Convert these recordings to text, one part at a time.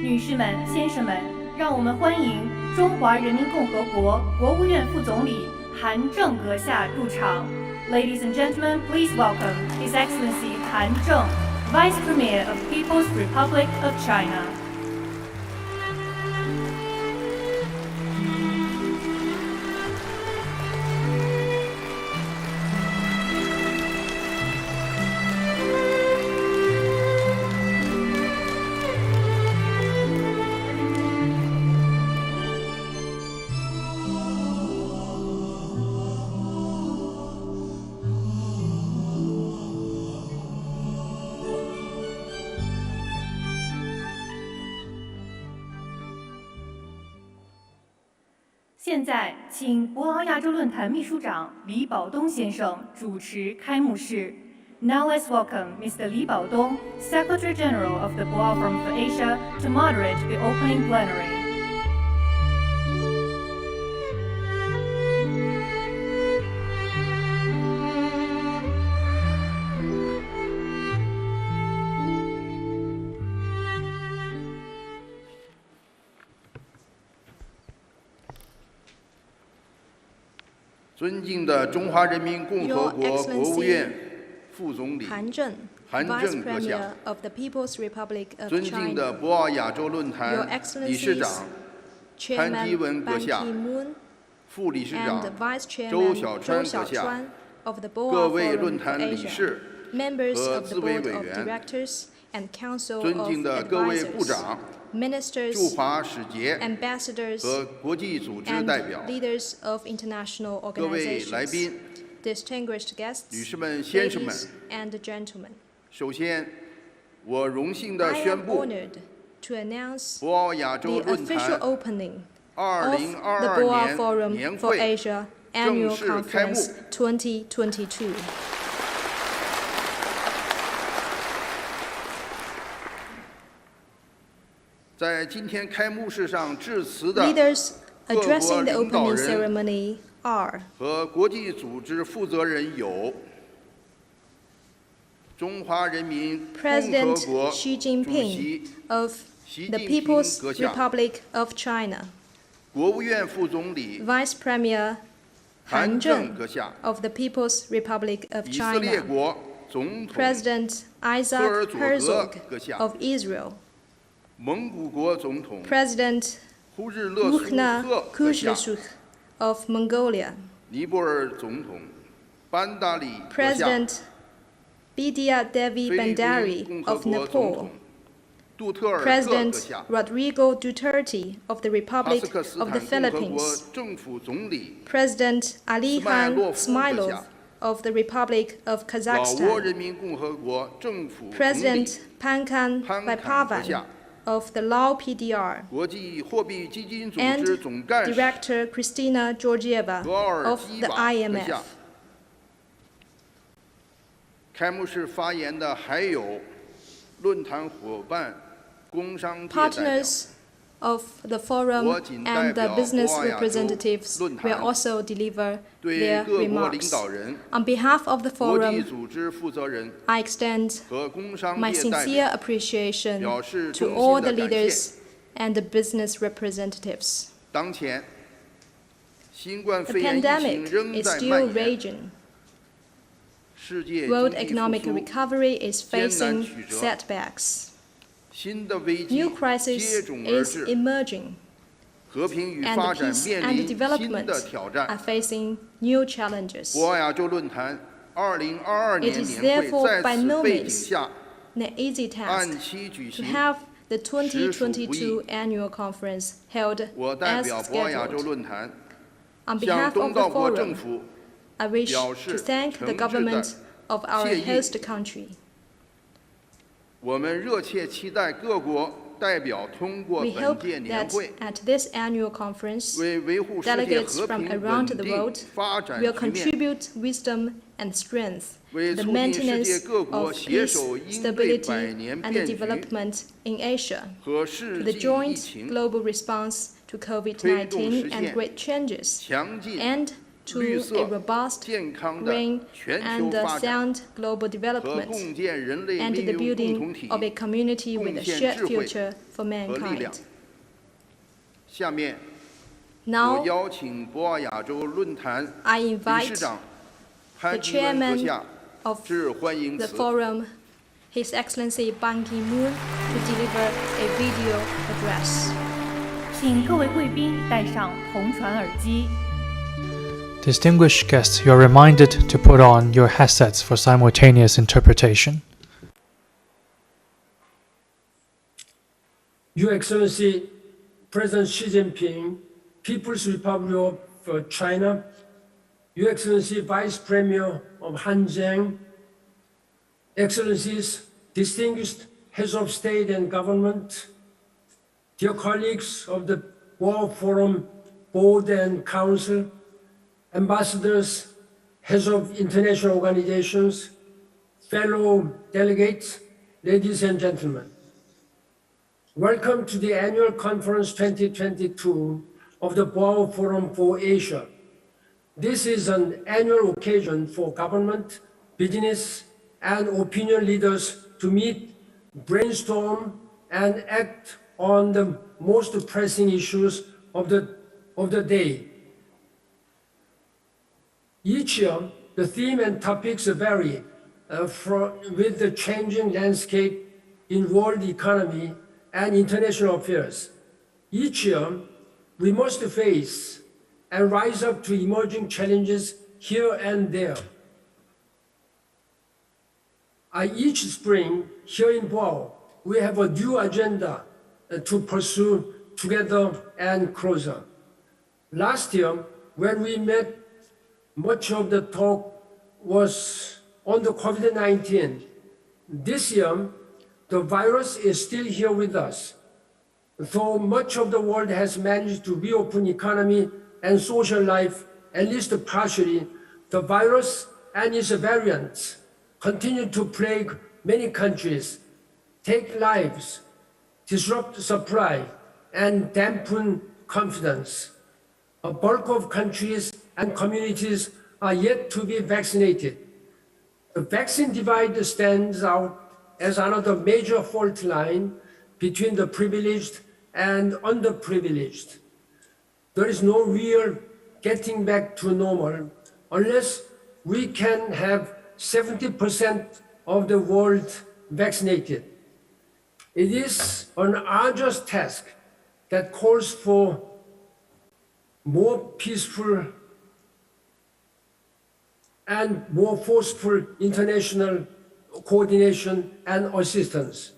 女士们、先生们，让我们欢迎中华人民共和国国务院副总理韩正阁下入场。Ladies and gentlemen, please welcome His Excellency Han Zheng, Vice Premier of People's Republic of China. 现在，请博鳌亚洲论坛秘书长李保东先生主持开幕式。Now let's welcome Mr. Li Baodong, Secretary General of the Boao Forum for Asia, to moderate the opening plenary. 尊敬的中华人民共和国国务院副总理韩正阁下，尊敬的博鳌亚洲论坛理事长潘基文阁下，副理事长周小川阁下，各位论坛理事和资委委员，尊敬的各位部长、驻华使节和国际组织代表，各位来宾，女士们、先生们，首先，我荣幸地宣布，博鳌亚洲论坛2022年会正式开幕。在今天开幕式上致辞的各国领导人和国际组织负责人有中华人民共和国主席习近平阁下，国务院副总理韩正阁下，以色列国总统赫尔佐格阁下，蒙古国总统呼日勒苏赫阁下，尼泊尔总统班达里阁下，菲律宾共和国总统杜特尔特阁下，哈萨克斯坦共和国政府总理斯麦洛夫阁下，老挝人民共和国政府总理潘坎阁下，国际货币基金组织总干事格尔基瓦阁下。开幕式发言的还有论坛伙伴、工商界代表。 of the forum and the business representatives will also deliver their remarks. On behalf of the forum, I extend my sincere appreciation to all the leaders and the business representatives. The pandemic is still raging. World economic recovery is facing setbacks. New crisis is emerging, and peace and development are facing new challenges. It is therefore by no means an easy task to have the 2022 annual conference held as scheduled. On behalf of the forum, I wish to thank the government of our host country. We hope that at this annual conference, delegates from around the world will contribute wisdom and strength to the maintenance of peace, stability, and development in Asia, to the joint global response to COVID-19 and great changes, and to a robust, green, and sound global development, and the building of a community with a shared future for mankind. Now, I invite the chairman of the forum, His Excellency Ban Ki-moon, to deliver a video address. 请各位贵宾戴上红传耳机。 Distinguished guests, you are reminded to put on your headsets for simultaneous interpretation. Your Excellency, President Xi Jinping, People's Republic of China, Your Excellency, Vice Premier of Hainan, Excellencies, distinguished heads of state and government, dear colleagues of the Boao Forum Board and Council, ambassadors, heads of international organizations, fellow delegates, ladies and gentlemen. Welcome to the annual conference 2022 of the Boao Forum for Asia. This is an annual occasion for government, business, and opinion leaders to meet, brainstorm, and act on the most pressing issues of the day. Each year, the theme and topics vary with the changing landscape in world economy and international affairs. Each year, we must face and rise up to emerging challenges here and there. Each spring, here in Boao, we have a new agenda to pursue together and closer. Last year, when we met, much of the talk was on the COVID-19. This year, the virus is still here with us. Though much of the world has managed to reopen economy and social life, at least partially, the virus and its variants continue to plague many countries, take lives, disrupt supply, and dampen confidence. A bulk of countries and communities are yet to be vaccinated. The vaccine divide stands out as another major fault line between the privileged and underprivileged. There is no real getting back to normal unless we can have 70% of the world vaccinated. It is an arduous task that calls for more peaceful and more forceful international coordination and assistance.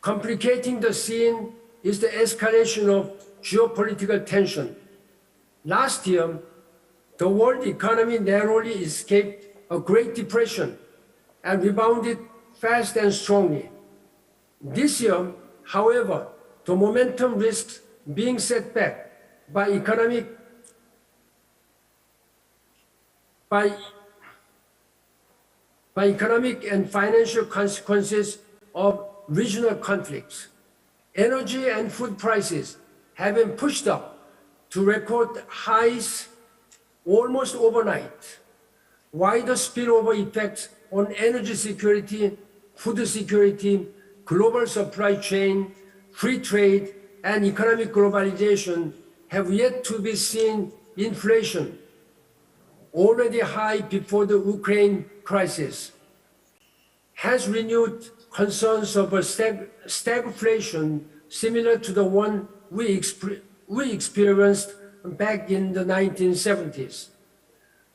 Complicating the scene is the escalation of geopolitical tension. Last year, the world economy narrowly escaped a Great Depression and rebounded fast and strongly. This year, however, the momentum risks being set back by economic and financial consequences of regional conflicts. Energy and food prices have been pushed up to record highs almost overnight. Wider spillover effects on energy security, food security, global supply chain, free trade, and economic globalization have yet to be seen. Inflation, already high before the Ukraine crisis, has renewed concerns of a stagflation similar to the one we experienced back in the 1970s.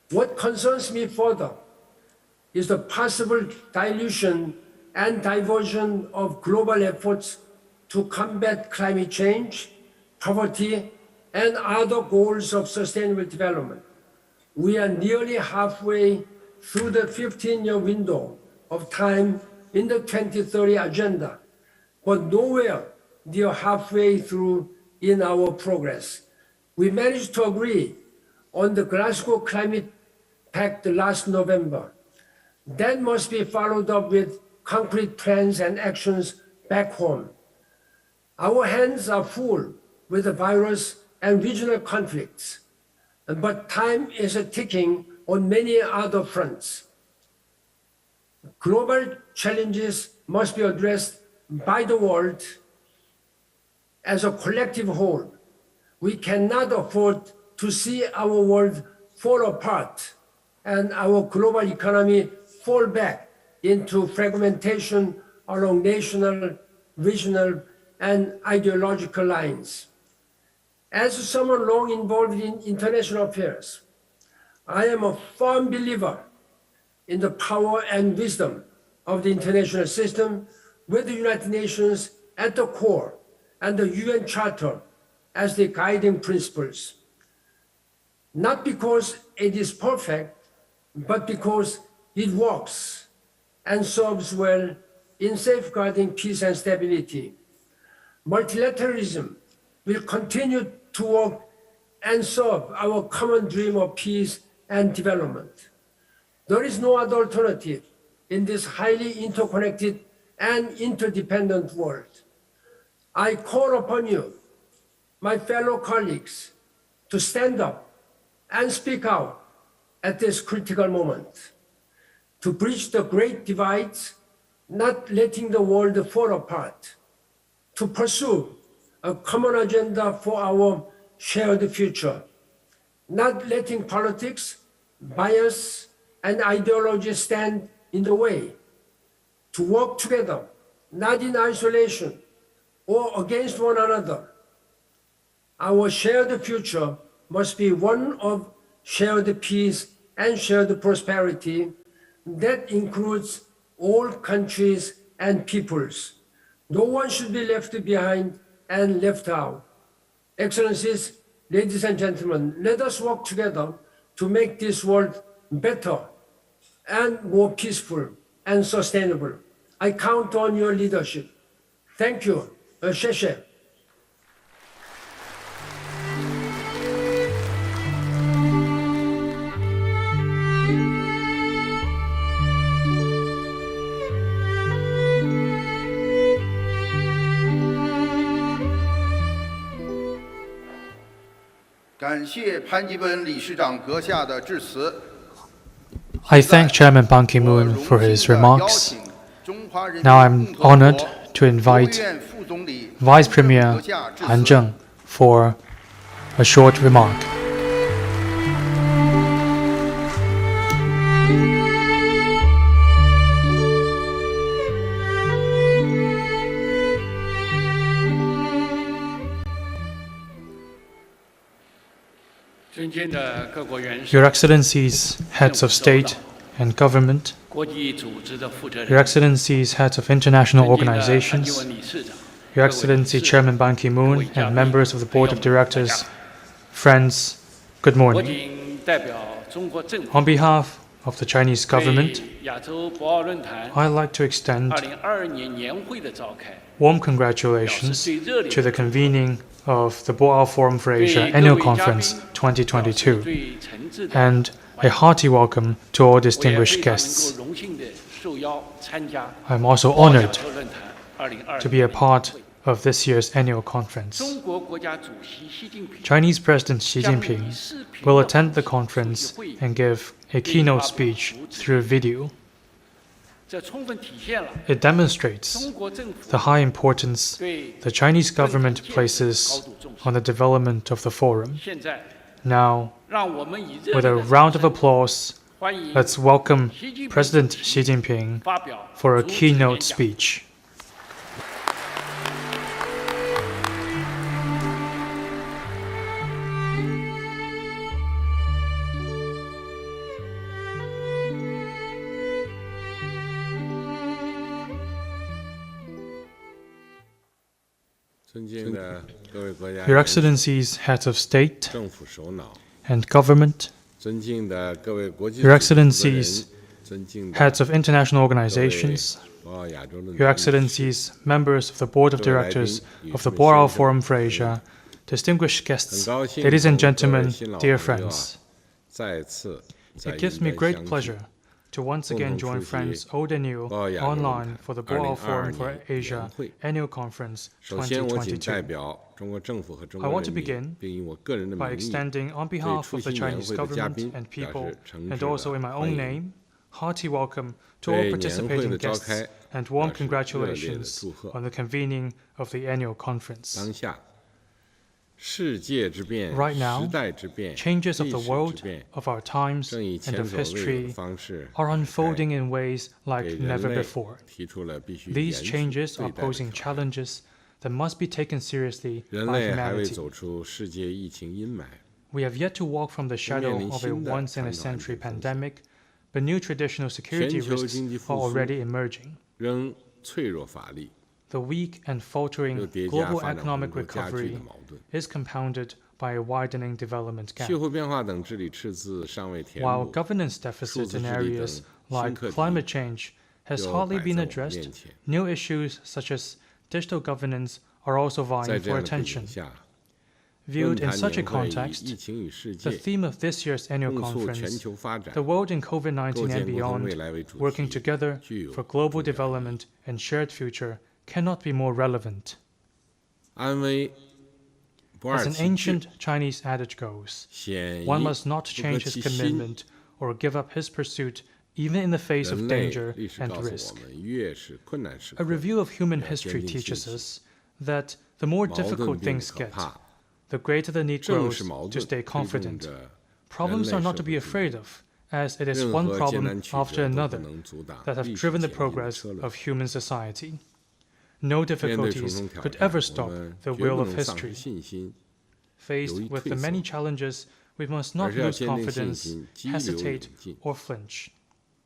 What concerns me further is the possible dilution and diversion of global efforts to combat climate change, poverty, and other goals of sustainable development. We are nearly halfway through the 15-year window of time in the 2030 agenda, but nowhere near halfway through in our progress. We managed to agree on the Glasgow Climate Pact last November. That must be followed up with concrete plans and actions back home. Our hands are full with the virus and regional conflicts. but time is ticking on many other fronts. Global challenges must be addressed by the world as a collective whole. We cannot afford to see our world fall apart and our global economy fall back into fragmentation along national, regional, and ideological lines. As someone long involved in international affairs, I am a firm believer in the power and wisdom of the international system with the United Nations at the core and the UN Charter as the guiding principles. Not because it is perfect, but because it works and serves well in safeguarding peace and stability. Multilateralism will continue to work and serve our common dream of peace and development. There is no other alternative in this highly interconnected and interdependent world. I call upon you, my fellow colleagues, to stand up and speak out at this critical moment, to bridge the great divides, not letting the world fall apart, to pursue a common agenda for our shared future, not letting politics, bias, and ideology stand in the way, to work together, not in isolation or against one another. Our shared future must be one of shared peace and shared prosperity that includes all countries and peoples. No one should be left behind and left out. Excellencies, ladies and gentlemen, let us work together to make this world better and more peaceful and sustainable. I count on your leadership. Thank you. 谢谢。感谢潘基文理事长阁下的致辞。 I thank Chairman Ban Ki-moon for his remarks. Now I'm honored to invite Vice Premier Han Zheng for a short remark. Your Excellencies, heads of state and government, Your Excellencies, heads of international organizations, Your Excellency Chairman Ban Ki-moon and members of the Board of Directors, friends, good morning. On behalf of the Chinese government, I'd like to extend warm congratulations to the convening of the Boao Forum for Asia Annual Conference 2022 and a hearty welcome to all distinguished guests. I'm also honored to be a part of this year's annual conference. Chinese President Xi Jinping will attend the conference and give a keynote speech through video. It demonstrates the high importance the Chinese government places on the development of the forum. Now, with a round of applause, let's welcome President Xi Jinping for a keynote speech. Your Excellencies, heads of state and government, Your Excellencies, heads of international organizations, Your Excellencies, members of the Board of Directors of the Boao Forum for Asia, distinguished guests, ladies and gentlemen, dear friends. It gives me great pleasure to once again join friends old and new online for the Boao Forum for Asia Annual Conference 2022. I want to begin by extending, on behalf of the Chinese government and people, and also in my own name, hearty welcome to all participating guests and warm congratulations on the convening of the annual conference. Right now, changes of the world, of our times, and of history are unfolding in ways like never before. These changes are posing challenges that must be taken seriously by humanity. We have yet to walk from the shadow of a once-in-a-century pandemic, but new traditional security risks are already emerging. The weak and faltering global economic recovery is compounded by a widening development gap. While governance deficits in areas like climate change has hardly been addressed, new issues such as digital governance are also vying for attention. Viewed in such a context, the theme of this year's annual conference, the world in COVID-19 and beyond, working together for global development and shared future, cannot be more relevant. As an ancient Chinese adage goes, one must not change his commitment or give up his pursuit even in the face of danger and risk. A review of human history teaches us that the more difficult things get, the greater the need grows to stay confident. Problems are not to be afraid of, as it is one problem after another that have driven the progress of human society. No difficulties could ever stop the wheel of history. Faced with the many challenges, we must not lose confidence, hesitate, or flinch.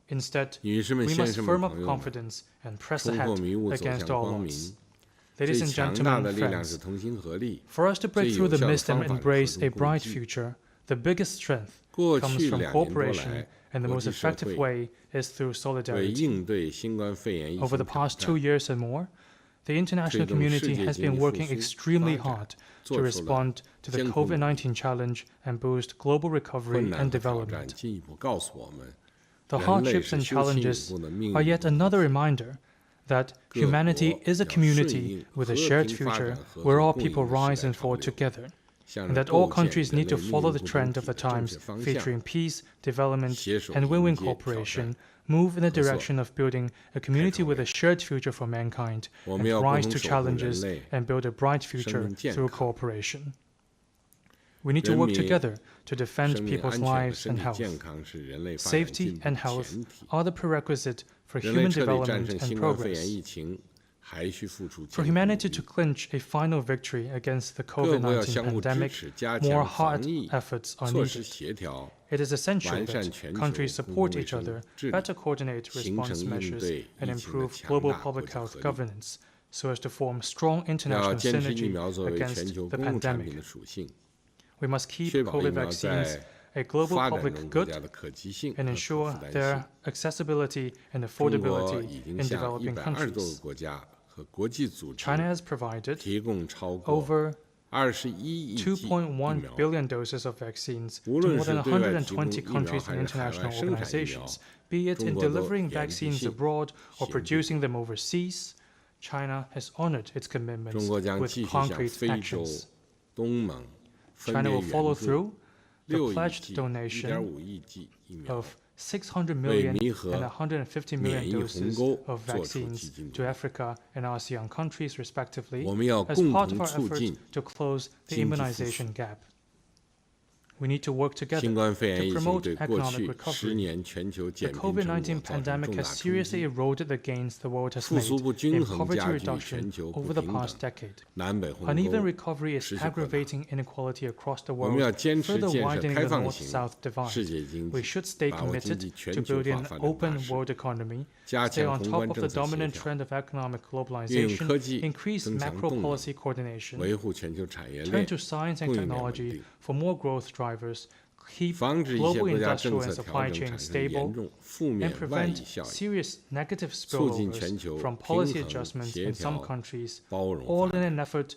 Instead, we must firm up confidence and press ahead against all odds. Ladies and gentlemen and friends, for us to break through the mist and embrace a bright future, the biggest strength comes from cooperation, and the most effective way is through solidarity. Over the past 2 years and more, the international community has been working extremely hard to respond to the COVID-19 challenge and boost global recovery and development. The hardships and challenges are yet another reminder that humanity is a community with a shared future where all people rise and fall together, and that all countries need to follow the trend of the times featuring peace, development, and win-win cooperation, move in the direction of building a community with a shared future for mankind, and rise to challenges and build a bright future through cooperation. We need to work together to defend people's lives and health. Safety and health are the prerequisite for human development and progress. For humanity to clinch a final victory against the COVID-19 pandemic, more hard efforts are needed. It is essential that countries support each other, better coordinate response measures, and improve global public health governance so as to form strong international synergy against the pandemic. We must keep COVID vaccines a global public good and ensure their accessibility and affordability in developing countries. China has provided over 2.1 billion doses of vaccines to more than 120 countries and international organizations. Be it in delivering vaccines abroad or producing them overseas, China has honored its commitments with concrete actions. China will follow through the pledged donation of 600 million and 150 million doses of vaccines to Africa and ASEAN countries, respectively, as part of our effort to close the immunization gap. We need to work together to promote economic recovery. The COVID-19 pandemic has seriously eroded the gains the world has made in poverty reduction over the past decade. Uneven recovery is aggravating inequality across the world, further widening the North-South divide. We should stay committed to building an open world economy, stay on top of the dominant trend of economic globalization, increase macro policy coordination, turn to science and technology for more growth drivers, keep global industrial and supply chains stable, and prevent serious negative spillovers from policy adjustments in some countries, all in an effort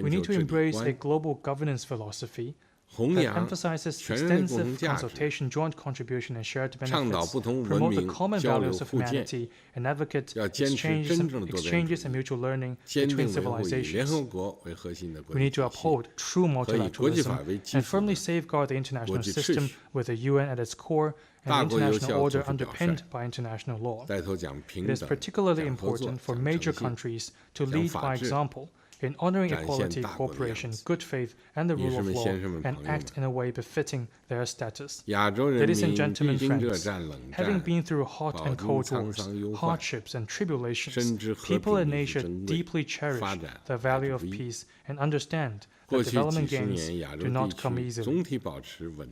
We need to embrace a global governance philosophy that emphasizes extensive consultation, joint contribution, and shared benefits, promote the common values of humanity, and advocate exchanges and mutual learning between civilizations. We need to uphold true multilateralism and firmly safeguard the international system with the UN at its core and the international order underpinned by international law. It is particularly important for major countries to lead by example in honoring equality, cooperation, good faith, and the rule of law, and act in a way befitting their status. Ladies and gentlemen, friends, having been through hot and cold wars, hardships and tribulations, people in Asia deeply cherish the value of peace and understand that development gains do not come easily.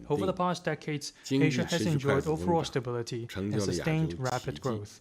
Over the past decades, Asia has enjoyed overall stability and sustained rapid growth.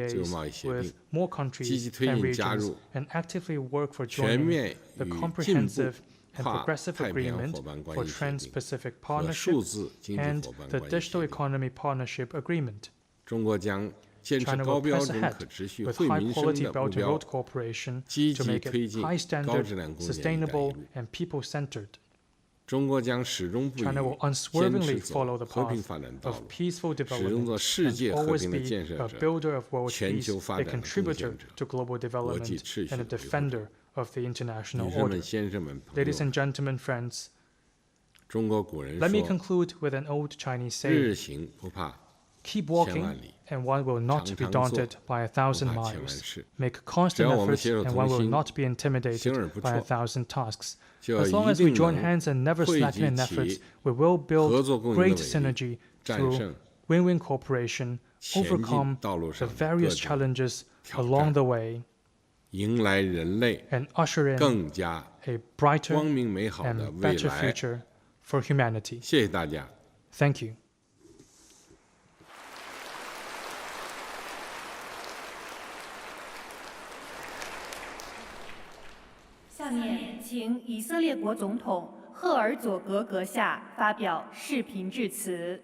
FTAs with more 积极 countries 推 and 进加 regions 入 and actively work for 全 joining 面 the 与进步 comprehensive and 跨 progressive 太平洋 agreement 伙伴 for 关系协定 Trans-Pacific 和 Partnership 数字经济 and 伙伴 the 关系 Digital 协定。 Economy Partnership Agreement. 中国将坚持 China 高 will 标 press 准 ahead 可持续 with 惠民生 high-quality 的目 Belt and 标 Road， cooperation 积 to 极 make 推 it 进 high 高 standard, 质量工业“一带一 sustainable, 路” and people-centered. 中国将始终不渝 China will 坚 unswervingly 持 follow 走 the 和平 path 发展道 of 路， peaceful 始终做 development 世 and 界和 always 平的 be 建设 a 者、 builder of world 全 peace, 球发 a 展的贡 contributor 献者、 to global 国际 development, 秩序 and a 的维护者。 defender of the international 女士们、 order. 先生们、朋友 Ladies 们 and，gentlemen, friends, 中国古人 let me 说 conclude with an old Chinese：“ 日 saying, 行不怕 keep 千万 walking, 里， and one will not be 常常做， daunted by 1,000 不怕千万 miles. 事。 Make 只 constant 要我们 efforts, 携手 and 同 one will 心， not be 行而 intimidated 不 by 辍， 1,000 tasks. 就要 As long 一 as we 定 join 能 hands and never 汇 slacken 集 in 起 efforts, we will 合 build 作共赢的 great 伟力， synergy 战 through 胜 win-win cooperation, 前进 overcome 道路 the 上的各 various 种 challenges 挑 along 战， the way, 迎来人类 and usher in 更加 a brighter 光明美好的 and 未 better 来。 future for humanity. 谢谢大家。 Thank you. 下面，请以色列国总统赫尔佐格阁下发表视频致辞。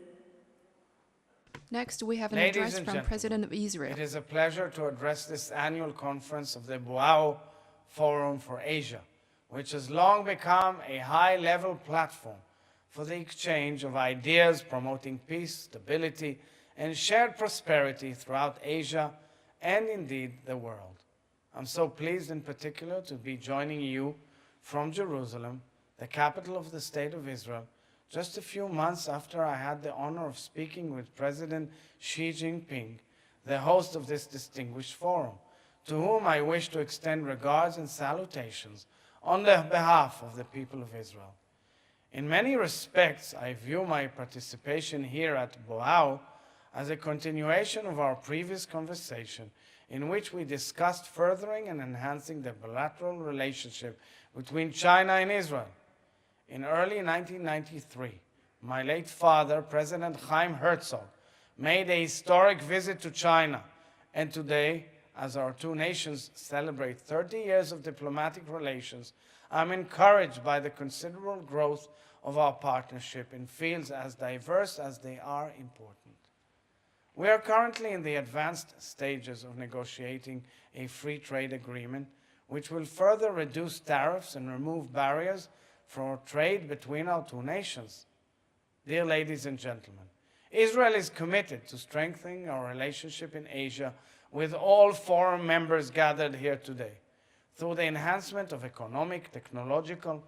Next, we have an Ladies address and from gentlemen, President of Israel. It is a pleasure to address this annual conference of the Boao Forum for Asia, which has long become a high-level platform for the exchange of ideas promoting peace, stability, and shared prosperity throughout Asia and indeed the world. I'm so pleased in particular to be joining you from Jerusalem, the capital of the State of Israel, just a few months after I had the honor of speaking with President Xi Jinping, the host of this distinguished forum, to whom I wish to extend regards and salutations on the behalf of the people of Israel. In many respects, I view my participation here at Boao as a continuation of our previous conversation in which we discussed furthering and enhancing the bilateral relationship between China and Israel. In early 1993, my late father, President Chaim Herzog, made a historic visit to China, and today, as our two nations celebrate 30 years of diplomatic relations, I'm encouraged by the considerable growth of our partnership in fields as diverse as they are important. We are currently in the advanced stages of negotiating a free trade agreement which will further reduce tariffs and remove barriers for trade between our two nations. Dear ladies and gentlemen, Israel is committed to strengthening our relationship in Asia with all forum members gathered here today through the enhancement of economic, technological,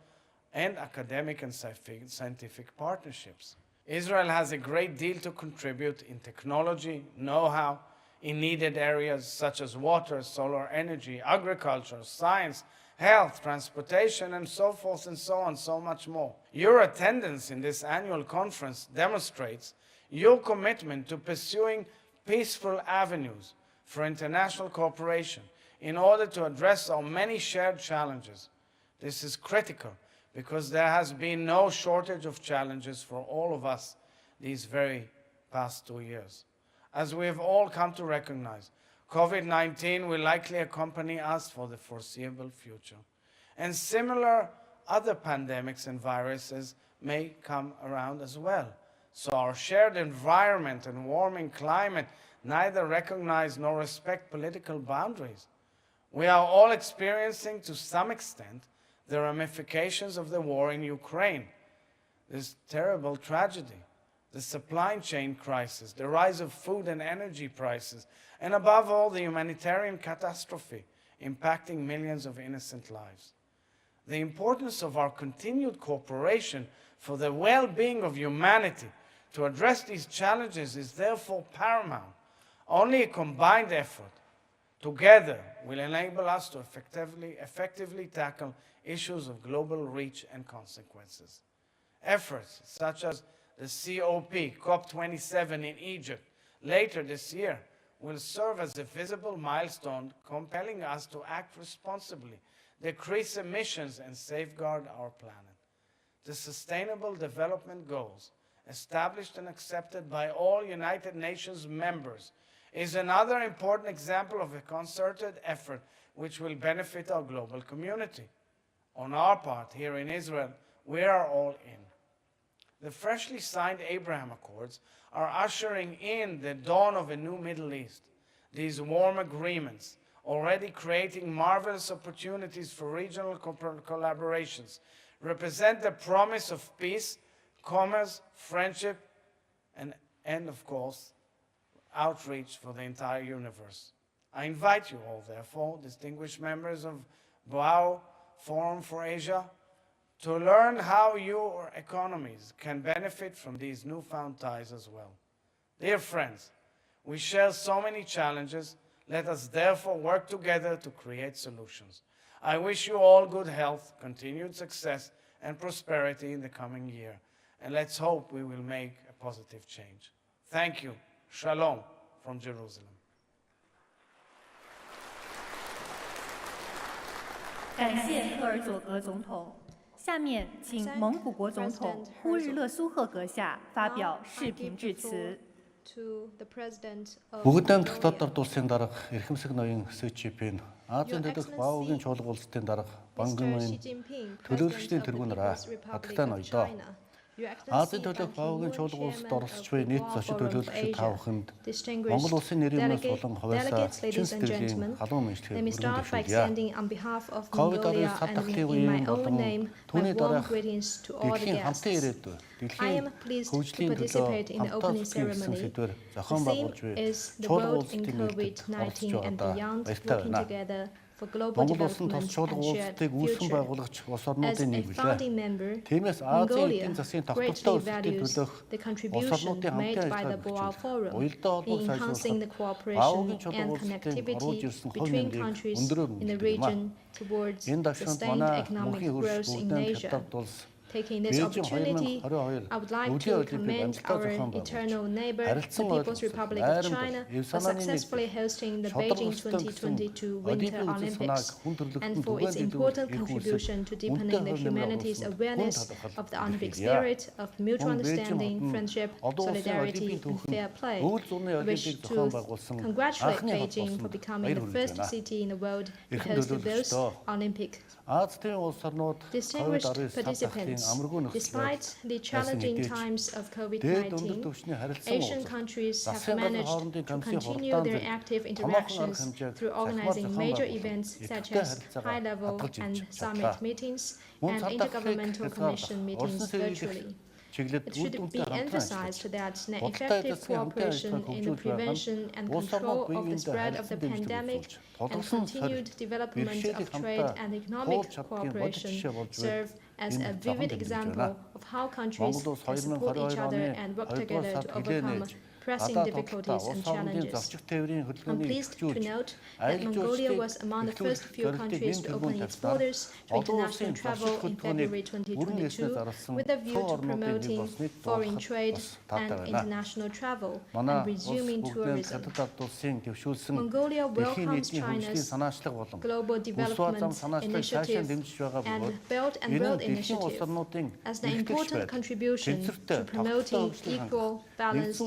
and academic and scientific partnerships. Israel has a great deal to contribute in technology, know-how, in needed areas such as water, solar energy, agriculture, science, health, transportation, and so forth and so on, so much more. Your attendance in this annual conference demonstrates your commitment to pursuing peaceful avenues for international cooperation in order to address our many shared challenges. This is critical because there has been no shortage of challenges for all of us these very past 2 years. As we have all come to recognize, COVID-19 will likely accompany us for the foreseeable future. And similar other pandemics and viruses may come around as well. So our shared environment and warming climate neither recognize nor respect political boundaries. We are all experiencing, to some extent, the ramifications of the war in Ukraine, this terrible tragedy, the supply chain crisis, the rise of food and energy prices, and above all, the humanitarian catastrophe impacting millions of innocent lives. The importance of our continued cooperation for the well-being of humanity to address these challenges is therefore paramount. Only a combined effort together will enable us to effectively tackle issues of global reach and consequences. Efforts such as the COP27 in Egypt later this year will serve as a visible milestone compelling us to act responsibly, decrease emissions, and safeguard our planet. The Sustainable Development Goals, established and accepted by all United Nations members, is another important example of a concerted effort which will benefit our global community. On our part, here in Israel, we are all in. The freshly signed Abraham Accords are ushering in the dawn of a new Middle East. These warm agreements, already creating marvelous opportunities for regional collaborations, represent the promise of peace, commerce, friendship, and of course, outreach for the entire universe. I invite you all, therefore, distinguished members of Boao Forum for Asia, to learn how your economies can benefit from these newfound ties as well. Dear friends, we share so many challenges. Let us therefore work together to create solutions. I wish you all good health, continued success, and prosperity in the coming year. And let's hope we will make a positive change. Thank you. Shalom from Jerusalem. 感谢赫尔佐格总统。下面请蒙古国总统呼日勒苏赫阁下发表视频致辞。 Бүгдэн дотор улсын дарга эрхэмсэг ноён CCTV-ийн Азийн төдөх Баогийн чуулга улсуудын дарга Бангимын төлөөлөгчдийн тэргүүнээр хатагтай ноёдоо. Азийн төдөх Баогийн чуулга улсад оролцож буй нийт зочид төлөөлөгчид тавханд Монгол улсын нэрийн өмнөөс болон хувьяасаа чин сэтгэлийн халуун мэдлэгийг өргөжүүлье. Ковид-19 сатахлын үеийн болон түүний дараах дэлхийн хамтын ирээдүй дэлхийн хөгжлийн төлөө хамтаа зүтгэсэн сэдвээр зохион байгуулж буй чуулга улсуудын нэртэд оролцож байгаадаа баяртай байна. Монгол улсын тус чуулга улсуудыг үүсгэн байгуулагч улс орнуудын нэг билээ. Тиймээс Азийн эдийн засгийн тогтвортой өсөлтийг төлөөх улс орнуудын хамтын ажиллагааг уялдаа холбоог сайжруулах Баогийн чуулга улсуудын оруулж ирсэн хувь нэмрийг өндөрөөр нэмэгдэнэ. Энэ дашнанд манай мөнхийн хөрш бүгдэн хятад улс Taking this opportunity, I would like to commend our eternal neighbor, the People's Republic of China, for successfully hosting the Beijing 2022 Winter Olympics and for its important contribution to deepening the humanity's awareness of the Olympic spirit of mutual understanding, friendship, solidarity, and fair play. I wish to congratulate Beijing for becoming the first city in the world to host both Olympics. Distinguished participants, despite the challenging times of COVID-19, Asian countries have managed to continue their active interactions through organizing major events such as high-level and summit meetings and intergovernmental commission meetings virtually. It should be emphasized that effective cooperation in the prevention and control of the spread of the pandemic and continued development of trade and economic cooperation serve as a vivid example of how countries can support each other and work together to overcome pressing difficulties and challenges. I'm pleased to note that Mongolia was among the first few countries to open its borders to international travel in February 2022 with a view to promoting foreign trade and international travel and resuming tourism. Mongolia welcomes China's Global Development Initiative and Belt and Road Initiative as an important contribution to promoting equal, balanced,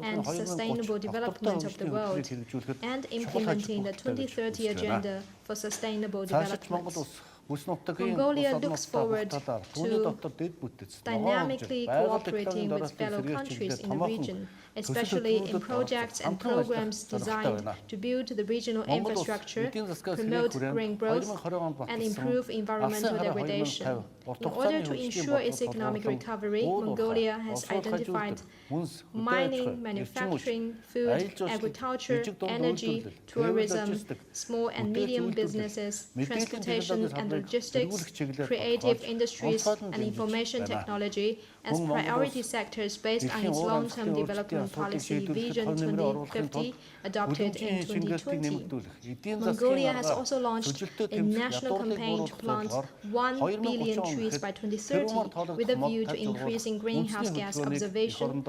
and sustainable development of the world and implementing the 2030 Agenda for Sustainable Development. Mongolia looks forward to dynamically cooperating with fellow countries in the region, especially in projects and programs designed to build the regional infrastructure, promote green growth, and improve environmental degradation. In order to ensure its economic recovery, Mongolia has identified mining, manufacturing, food, agriculture, energy, tourism, small and medium businesses, transportation and logistics, creative industries, and information technology as priority sectors based on its long-term development policy Vision 2050 adopted in 2020. Mongolia has also launched a national campaign to plant 1 billion trees by 2030 with a view to increasing greenhouse gas observation,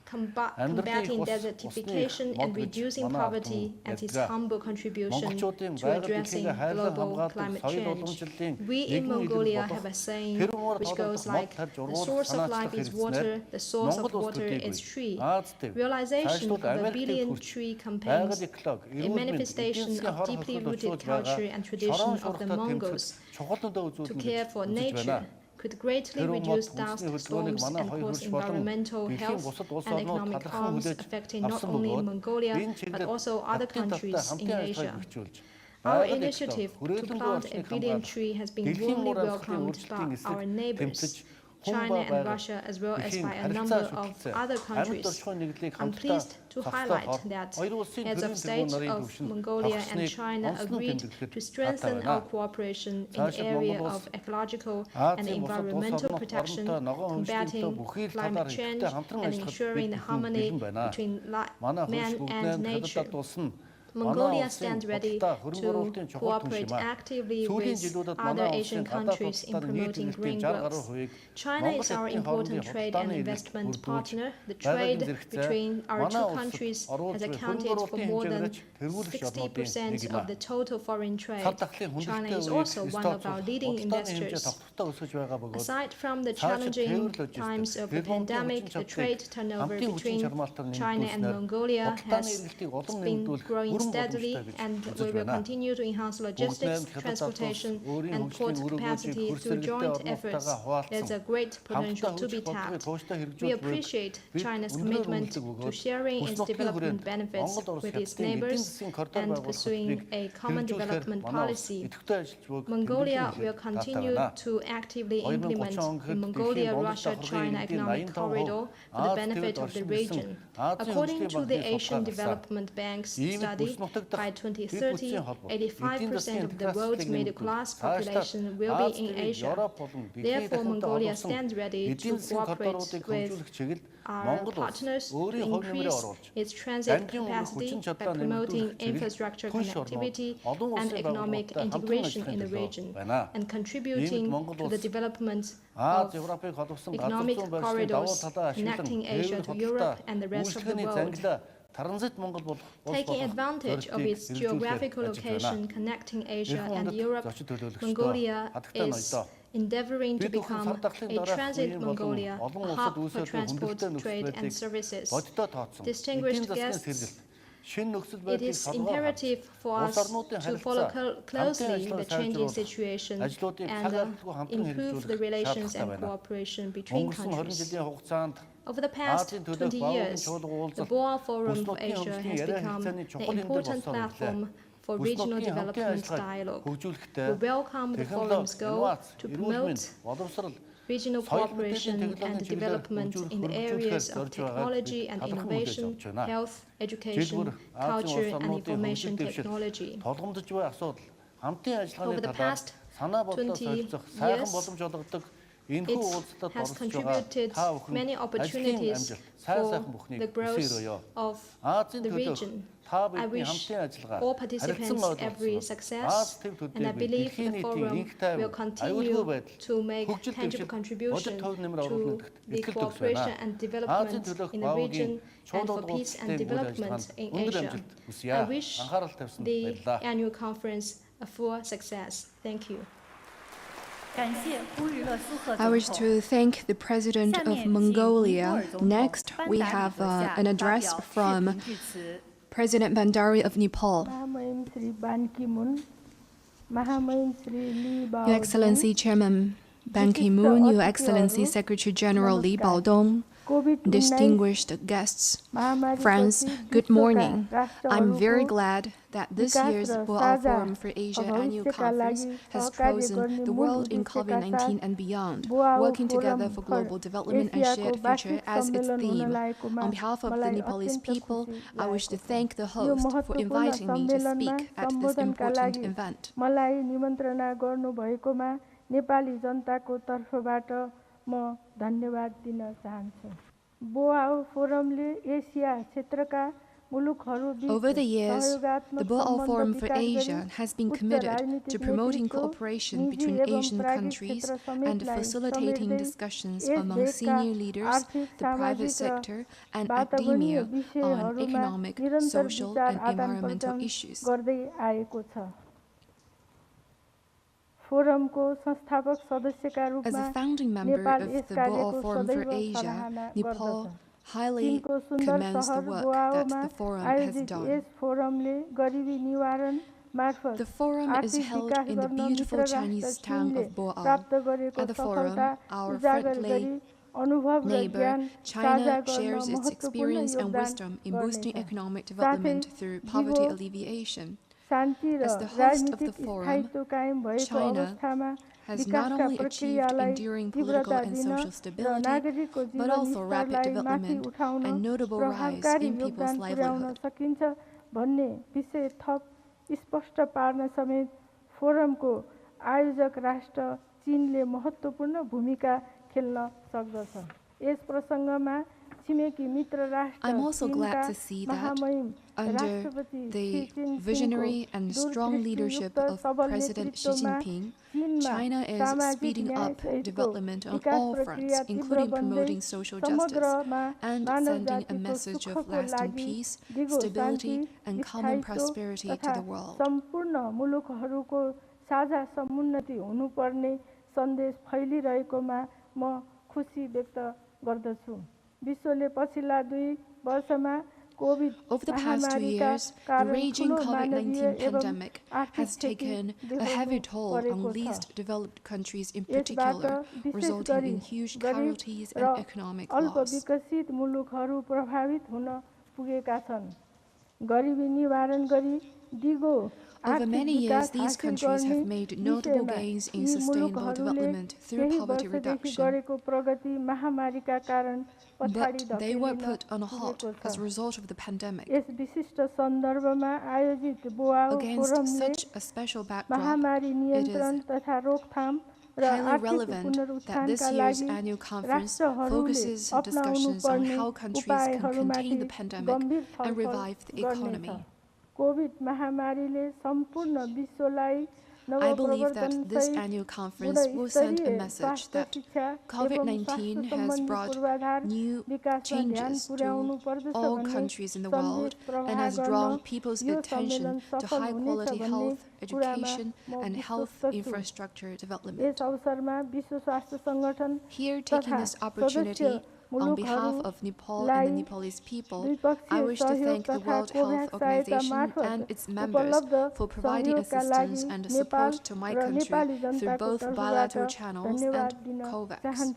combating desertification and reducing poverty as its humble contribution to addressing global climate change. We in Mongolia have a saying which goes like, the source of life is water, the source of water is tree. Realization of a billion tree campaigns, a manifestation of deeply rooted culture and tradition of the Mongols to care for nature, could greatly reduce dust storms and cause environmental, health, and economic harms affecting not only Mongolia but also other countries in Asia. Our initiative to plant a billion tree has been warmly welcomed by our neighbors. China and Russia, as well as by a number of other countries. I'm pleased to highlight that heads of state of Mongolia and China agreed to strengthen our cooperation in the area of ecological and environmental protection, combating climate change, and ensuring the harmony between man and nature. Mongolia stands ready to cooperate actively with other Asian countries in promoting green growth. China is our important trade and investment partner. The trade between our two countries has accounted for more than 60% of the total foreign trade. China is also one of our leading investors. Aside from the challenging times of the pandemic, the trade turnover between China and Mongolia has been growing steadily, and we will continue to enhance logistics, transportation, and port capacity through joint efforts. There's a great potential to be tapped. We appreciate China's commitment to sharing its development benefits with its neighbors and pursuing a common development policy. Mongolia will continue to actively implement the Mongolia-Russia-China economic corridor for the benefit of the region. According to the Asian Development Bank's study, by 2030, 85% of the world's middle-class population will be in Asia. Therefore, Mongolia stands ready to cooperate with our partners to increase its transit capacity by promoting infrastructure connectivity and economic integration in the region, and contributing to the development of economic corridors connecting Asia to Europe and the rest of the world. Taking advantage of its geographical location connecting Asia and Europe, Mongolia is endeavoring to become a transit Mongolia, a hub for transport, trade, and services. Distinguished guests, it is imperative for us to follow closely the changing situation and improve the relations and cooperation between countries. Over the past 20 years, the Boao Forum for Asia has become an important platform for regional development dialogue. We welcome the forum's goal to promote regional cooperation and development in the areas of technology and innovation, health, education, culture, and information technology. Over the past 20 years, it has contributed many opportunities for the growth of the region. I wish all participants every success, and I believe the forum will continue to make tangible contribution to the cooperation and development in the region and for peace and development in Asia. I wish the annual conference a full success. Thank you. I wish to thank the President of Mongolia. Next, we have an address from President Bandari of Nepal. Your Excellency Chairman Ban Ki-moon, Your Excellency Secretary General Li Baodong, distinguished guests, friends, good morning. I'm very glad that this year's Boao Forum for Asia Annual Conference has chosen the world in COVID-19 and beyond, working together for global development and shared future as its theme. On behalf of the Nepalese people, I wish to thank the host for inviting me to speak at this important event. म धन्यवाद दिन चाहन्छु। Boao फोरमले एसिया क्षेत्रका Over the years, the Boao Forum for Asia has been committed to promoting cooperation between Asian countries and facilitating discussions among senior leaders, the private sector, and academia on economic, social, and environmental issues. As a founding member of the Boao Forum for Asia, Nepal highly commends the work that the forum has done. The forum is held in the beautiful Chinese town of Boao. At the forum, our friendly neighbor, China, shares its experience and wisdom in boosting economic development through poverty alleviation. Shanti raw As the host of the राजनीतिक forum, स्थायित्व कायम भएको China अवस्थामा has not विकासका only achieved प्रक्रियालाई enduring political तीव्रता and दिन social र stability, नागरिकको but also rapid जीवनस्तरलाई माथि development उठाउन and notable rise प्रभावकारी in people's योगदान पुर्याउन livelihood. सकिन्छ भन्ने विषय थप स्पष्ट पार्न समेत फोरमको आयोजक राष्ट्र चीनले महत्त्वपूर्ण भूमिका खेल्न सक्दछ। यस प्रसङ्गमा छिमेकी मित्र राष्ट्र I'm also glad चीनका to see that महामहिम under राष्ट्रपति the शी जिनपिङको visionary and strong leadership दूरदृष्टियुक्त of सबल President Xi नेतृत्वमा Jinping, चीनमा China is सामाजिक speeding up न्यायसहितको development on Vikas all प्रक्रिया fronts, तीव्र including बन्दै promoting social justice समग्रमा and मानव sending a जातिको message of सुखको lasting लागि peace, दिगो stability, शान्ति, and common स्थायित्व prosperity to तथा the world. सम्पूर्ण मुलुकहरूको साझा समुन्नति हुनुपर्ने सन्देश फैलिरहेकोमा म खुसी व्यक्त गर्दछु। विश्वले पछिल्ला 2 वर्षमा covid Over the past 2 महामारीका years, the कारण raging ठुलो COVID-19 मानवीय एवं pandemic आर्थिक has क्षति taken a बेहोर्नु heavy toll on परेको छ। least developed countries in यसबाट particular, विशेष resulting गरी in huge गरिब casualties raw and economic loss. अल्पविकसित मुलुकहरू प्रभावित हुन पुगेका छन्। गरिबी निवारण गरी दिगो Over many आर्थिक years, विकास these हासिल countries गर्ने have made notable विषयमा gains in यी sustainable मुलुकहरूले development through केही poverty वर्षदेखि reduction, गरेको प्रगति महामारीका कारण पछाडि but they were धकेलिन put on a halt पुगेको as a छ। result of the pandemic. Yes विशिष्ट सन्दर्भमा आयोजित Boao Against फोरमले such a special backdrop, महामारी it नियन्त्रण is तथा रोकथाम र highly आर्थिक relevant that this पुनरुत्थानका year's लागि annual conference राष्ट्रहरूले focuses अपनाउनु discussions on पर्ने how countries can उपायहरूमाथि contain the pandemic Gambhir and छलफल revive the economy. गर्नेछ। कोभिड महामारीले सम्पूर्ण विश्वलाई I believe that this नवप्रवर्तनसहित annual conference will send a गुणस्तरीय message स्वास्थ्य that शिक्षा एवं COVID-19 स्वास्थ्य has सम्बन्धी brought पूर्वाधार new विकासमा ध्यान changes पुर्याउनु to पर्दछ all भन्ने countries in the Sandesh world and प्रवाह has गर्न drawn people's यो attention सम्मेलन to सफल high हुनेछ quality भन्ने health, कुरामा education, म and health विश्वस्त छु। infrastructure development. यस अवसरमा विश्व स्वास्थ्य सङ्गठन Here, taking तथा this opportunity सदस्य on behalf of Nepal and the Nepalese people, I wish to thank the World Health Organization and its members for providing assistance and support to my country through both bilateral channels and COVAX.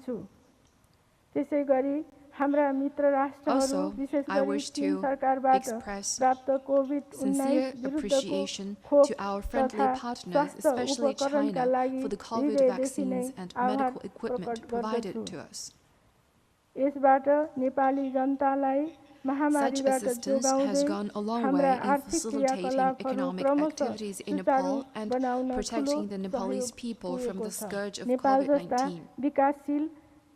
त्यसै गरी हाम्रा मित्र राष्ट्रहरू Also, wishes I गरी wish चीन to सरकारबाट express प्राप्त COVID-19 sincere विरुद्धको appreciation खोप to our friendly तथा partners, स्वास्थ्य especially उपकरणका China, लागि for the COVID हृदयदेखि नै vaccines and आभार medical equipment प्रकट provided गर्दछु। to us. यसबाट नेपाली जनतालाई Such महामारीबाट assistance जोगाउँदै has gone a long way हाम्रा in आर्थिक facilitating क्रियाकलापहरू economic क्रमशः activities in सुचारू Nepal and बनाउन ठुलो protecting the Nepalese सहयोग people from पुगेको the छ। scourge of नेपाल जस्ता COVID-19. विकासशील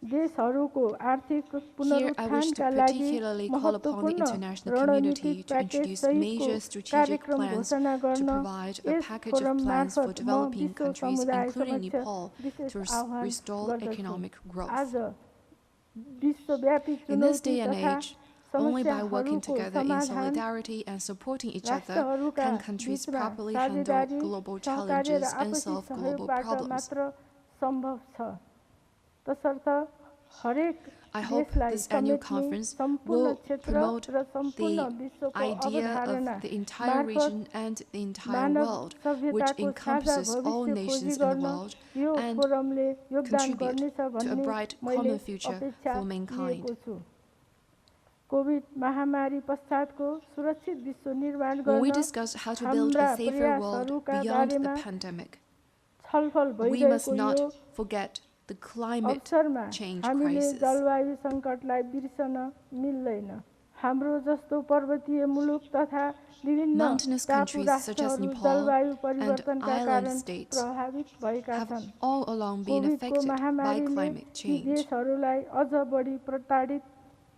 देशहरूको आर्थिक Here, I wish to पुनरुत्थानका लागि particularly call upon the महत्त्वपूर्ण international community रणनीतिक to introduce प्याकेज major सहितको strategic कार्यक्रम plans घोषणा to गर्न provide a yes package of forum plans for मार्फत म developing विश्व countries, समुदाय including समक्ष Nepal, विशेष to आह्वान restore गर्दछु। economic growth. आज विश्वव्यापी In this चुनौती day and तथा age, only by working समस्याहरूको together in समाधान solidarity and supporting each other राष्ट्रहरूका can countries बीचमा properly handle साझेदारी, global सहकार्य र challenges and आपसी solve global सहयोगबाट problems. मात्र सम्भव छ। तसर्थ हरेक I hope देशलाई this annual समेट्ने conference सम्पूर्ण will क्षेत्र promote र सम्पूर्ण the विश्वको idea अवधारणा of the entire मार्फत region and the entire Manav world, which सभ्यताको साझा encompasses all भविष्य खोजी nations in the गर्न world, यो and फोरमले योगदान contribute गर्नेछ to a भन्ने bright मैले common future अपेक्षा for mankind. लिएको छु। कोभिड महामारी पश्चातको सुरक्षित विश्व निर्माण When we गर्न discuss how to build a safer world प्रयासहरूका beyond the बारेमा pandemic, छलफल we must भइरहेको not yo forget the climate अवसरमा change हामीले crisis. जलवायु सङ्कटलाई बिर्सन मिल्दैन। हाम्रो जस्तो पर्वतीय मुलुक तथा विभिन्न Mountainous टापु countries such as राष्ट्रहरू Nepal जलवायु and परिवर्तनका island कारण states प्रभावित भएका have छन्। all along been कोभिडको affected by महामारीले climate यी change. देशहरूलाई अझ बढी प्रताडित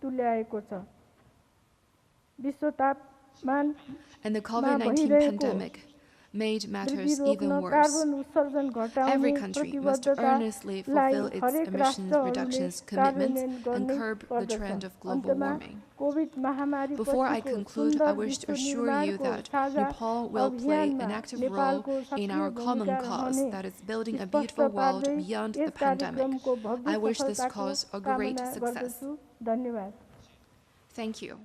तुल्याएको छ। विश्व तापमान And the COVID-19 pandemic made matters even worse. Carbon उत्सर्जन Every घटाउने country must earnestly fulfill its हरेक emissions reductions commitments कार्यान्वयन and गर्नै curb the पर्दछ। trend of global अन्तमा warming. कोभिड महामारी Before I पछिको conclude, I सुन्दर wish to विश्व assure you निर्माणको that साझा Nepal will play an अभियानमा active role नेपालको in सक्रिय our common भूमिका cause रहने that is building a स्पष्ट beautiful world पार्दै beyond यस the pandemic. कार्यक्रमको भव्य I wish this सफलताको cause a great कामना success. गर्दछु। धन्यवाद। Thank you.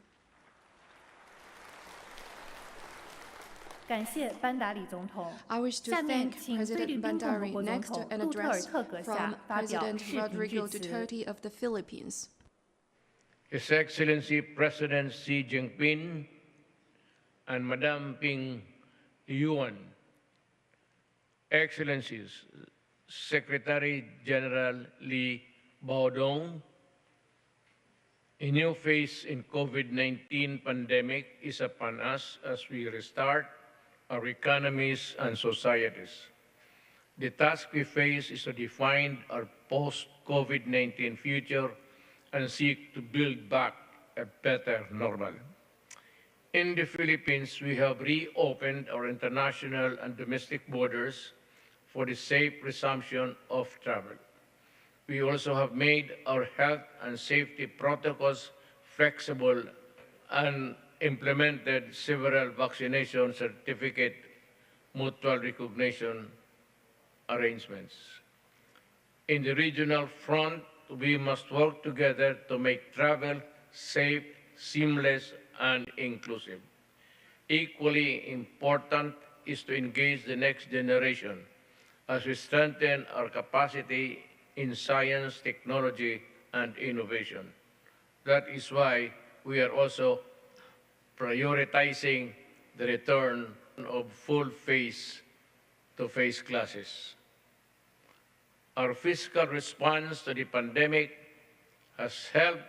感谢班达里总统。 I wish to 下面 thank 请菲律 President 宾共和 Bandari 国总 next 统 an 杜特尔 address 特阁下 from 发表 President 视频 Rodrigo 致辞。 Duterte of the Philippines. His Excellency President Xi Jinping and Madam Ping, UN, Excellencies, Secretary General Li Baodong, a new phase in COVID-19 pandemic is upon us as we restart our economies and societies. The task we face is to define our post-COVID-19 future and seek to build back a better normal. In the Philippines, we have reopened our international and domestic borders for the safe resumption of travel. We also have made our health and safety protocols flexible and implemented several vaccination certificate mutual recognition arrangements. In the regional front, we must work together to make travel safe, seamless, and inclusive. Equally important is to engage the next generation as we strengthen our capacity in science, technology, and innovation. That is why we are also prioritizing the return of full face-to-face classes. Our fiscal response to the pandemic has helped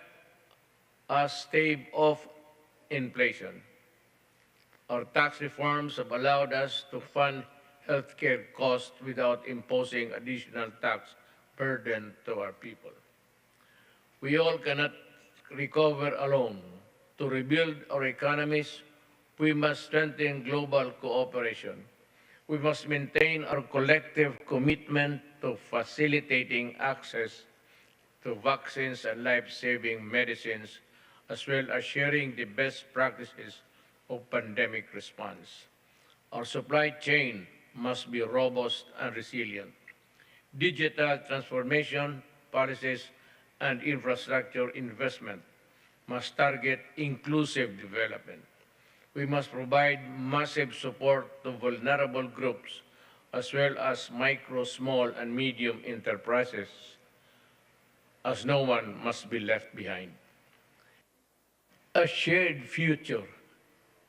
us stave off inflation. Our tax reforms have allowed us to fund healthcare costs without imposing additional tax burden to our people. We all cannot recover alone. To rebuild our economies, we must strengthen global cooperation. We must maintain our collective commitment to facilitating access to vaccines and life-saving medicines, as well as sharing the best practices of pandemic response. Our supply chain must be robust and resilient. Digital transformation policies and infrastructure investment must target inclusive development. We must provide massive support to vulnerable groups as well as micro, small, and medium enterprises, as no one must be left behind. A shared future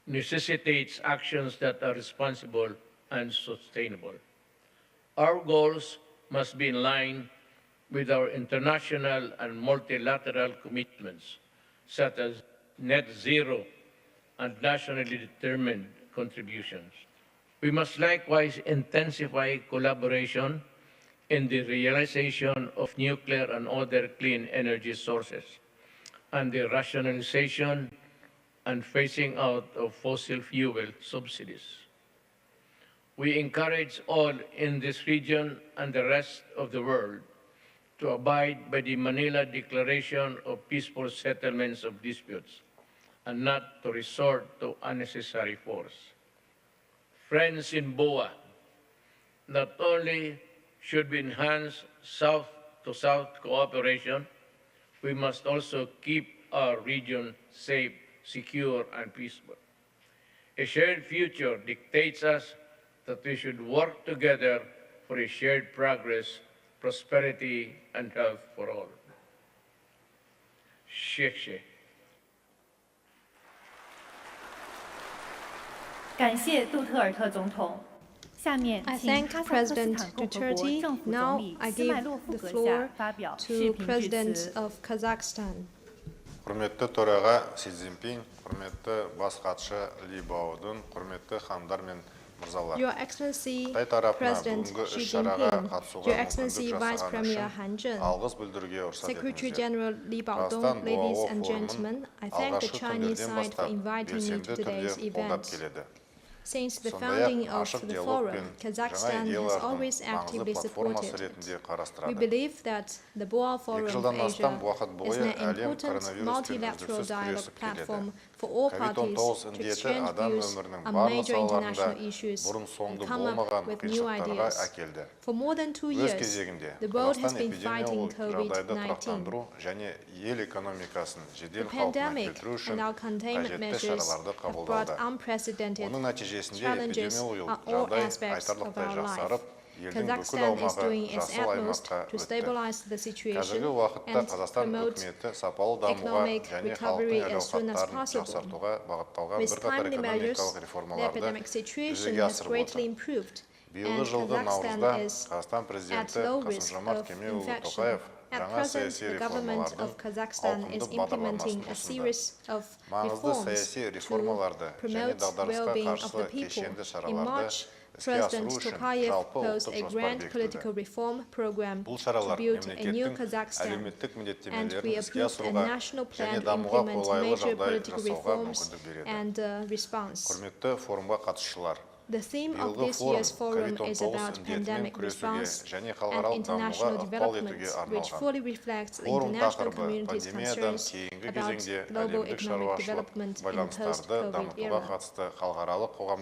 necessitates actions that are responsible and sustainable. Our goals must be in line with our international and multilateral commitments, such as net zero and nationally determined contributions. We must likewise intensify collaboration in the realization of nuclear and other clean energy sources, and the rationalization and phasing out of fossil fuel subsidies. We encourage all in this region and the rest of the world to abide by the Manila Declaration of Peaceful Settlements of Disputes and not to resort to unnecessary force. Friends in Boa, not only should we enhance South-to-South cooperation, we must also keep our region safe, secure, and peaceful. A shared future dictates us that we should work together for a shared progress, prosperity, and health for all. Shekhe. 感谢杜特尔特总统。下面，请哈萨克斯坦共和国政府总理斯麦洛夫阁下发表视频致辞。 Құрметті төраға Си Цзиньпин, құрметті бас хатшы Ли Баодун, құрметті ханымдар мен мырзалар. Your Excellency Қытай тарапына President бүгінгі Xi іс-шараға Jinping, қатысуға Your Excellency мүмкіндік Vice жасаған Premier үшін Han алғыс білдіруге рұқсат Secretary етіңіздер. General Li Baodong, Қазақстан ladies Boao and Forum'un gentlemen, I thank the алғашқы Chinese күндерден side for бастап inviting me белсенді to today's түрде қолдап event. келеді. Since the Сондай-ақ founding of ашық the диалог forum, пен Kazakhstan жаңа has always идеялардың маңызды actively платформасы supported ретінде it. We қарастырады. believe that the Boao 2 Forum of жылдан астам Asia уақыт is бойы an әлем important коронавируспен multilateral үздіксіз dialogue күресіп келеді. platform for all parties COVID-19 to індеті exchange адам views өмірінің on барлық major салаларында international issues бұрын and соңды come up болмаған with new қиыншылықтарға ideas. әкелді. For more than 2 Өз years, кезегінде, the world has Қазақстан been fighting эпидемиологиялық жағдайды COVID-19. тұрақтандыру және ел экономикасын The жедел қалпына pandemic келтіру үшін and our containment қажетті measures шараларды have brought қабылдауда. unprecedented Оның нәтижесінде challenges эпидемиологиялық on all жағдай aspects of айтарлықтай our life. жақсарып, Kazakhstan is doing its utmost to stabilize the situation and promote economic recovery as soon as possible. With timely measures, the epidemic situation has greatly improved, and Kazakhstan is at low risk of infection. At present, the government of Kazakhstan is implementing a series of reforms to promote well-being of the people. In March, President Tokayev proposed a grand political reform program to build a new Kazakhstan, and we approved a national plan to implement major political reforms and response. The theme of this year's forum is about pandemic response and international development, which fully reflects the international community's concerns about global economic development in the post-COVID era.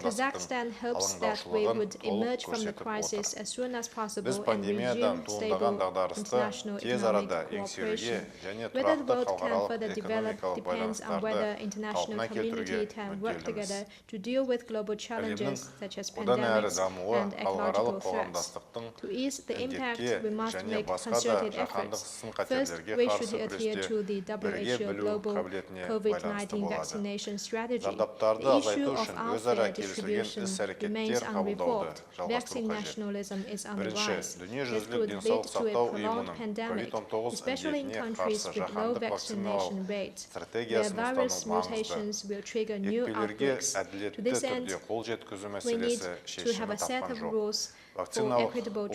Kazakhstan hopes that we would emerge from the crisis as soon as possible and resume stable international economic cooperation. Whether the world can further develop depends on whether international community can work together to deal with global challenges such as pandemics and ecological threats. To ease the impact, we must make concerted efforts. First, we should adhere to the WHO global COVID-19 vaccination strategy. The issue of unfair distribution remains unresolved. Vaccine nationalism is on the rise. This could lead to a prolonged pandemic, especially in countries with low vaccination rates, where virus mutations will trigger new outbreaks. To this end, we need to have a set of rules for equitable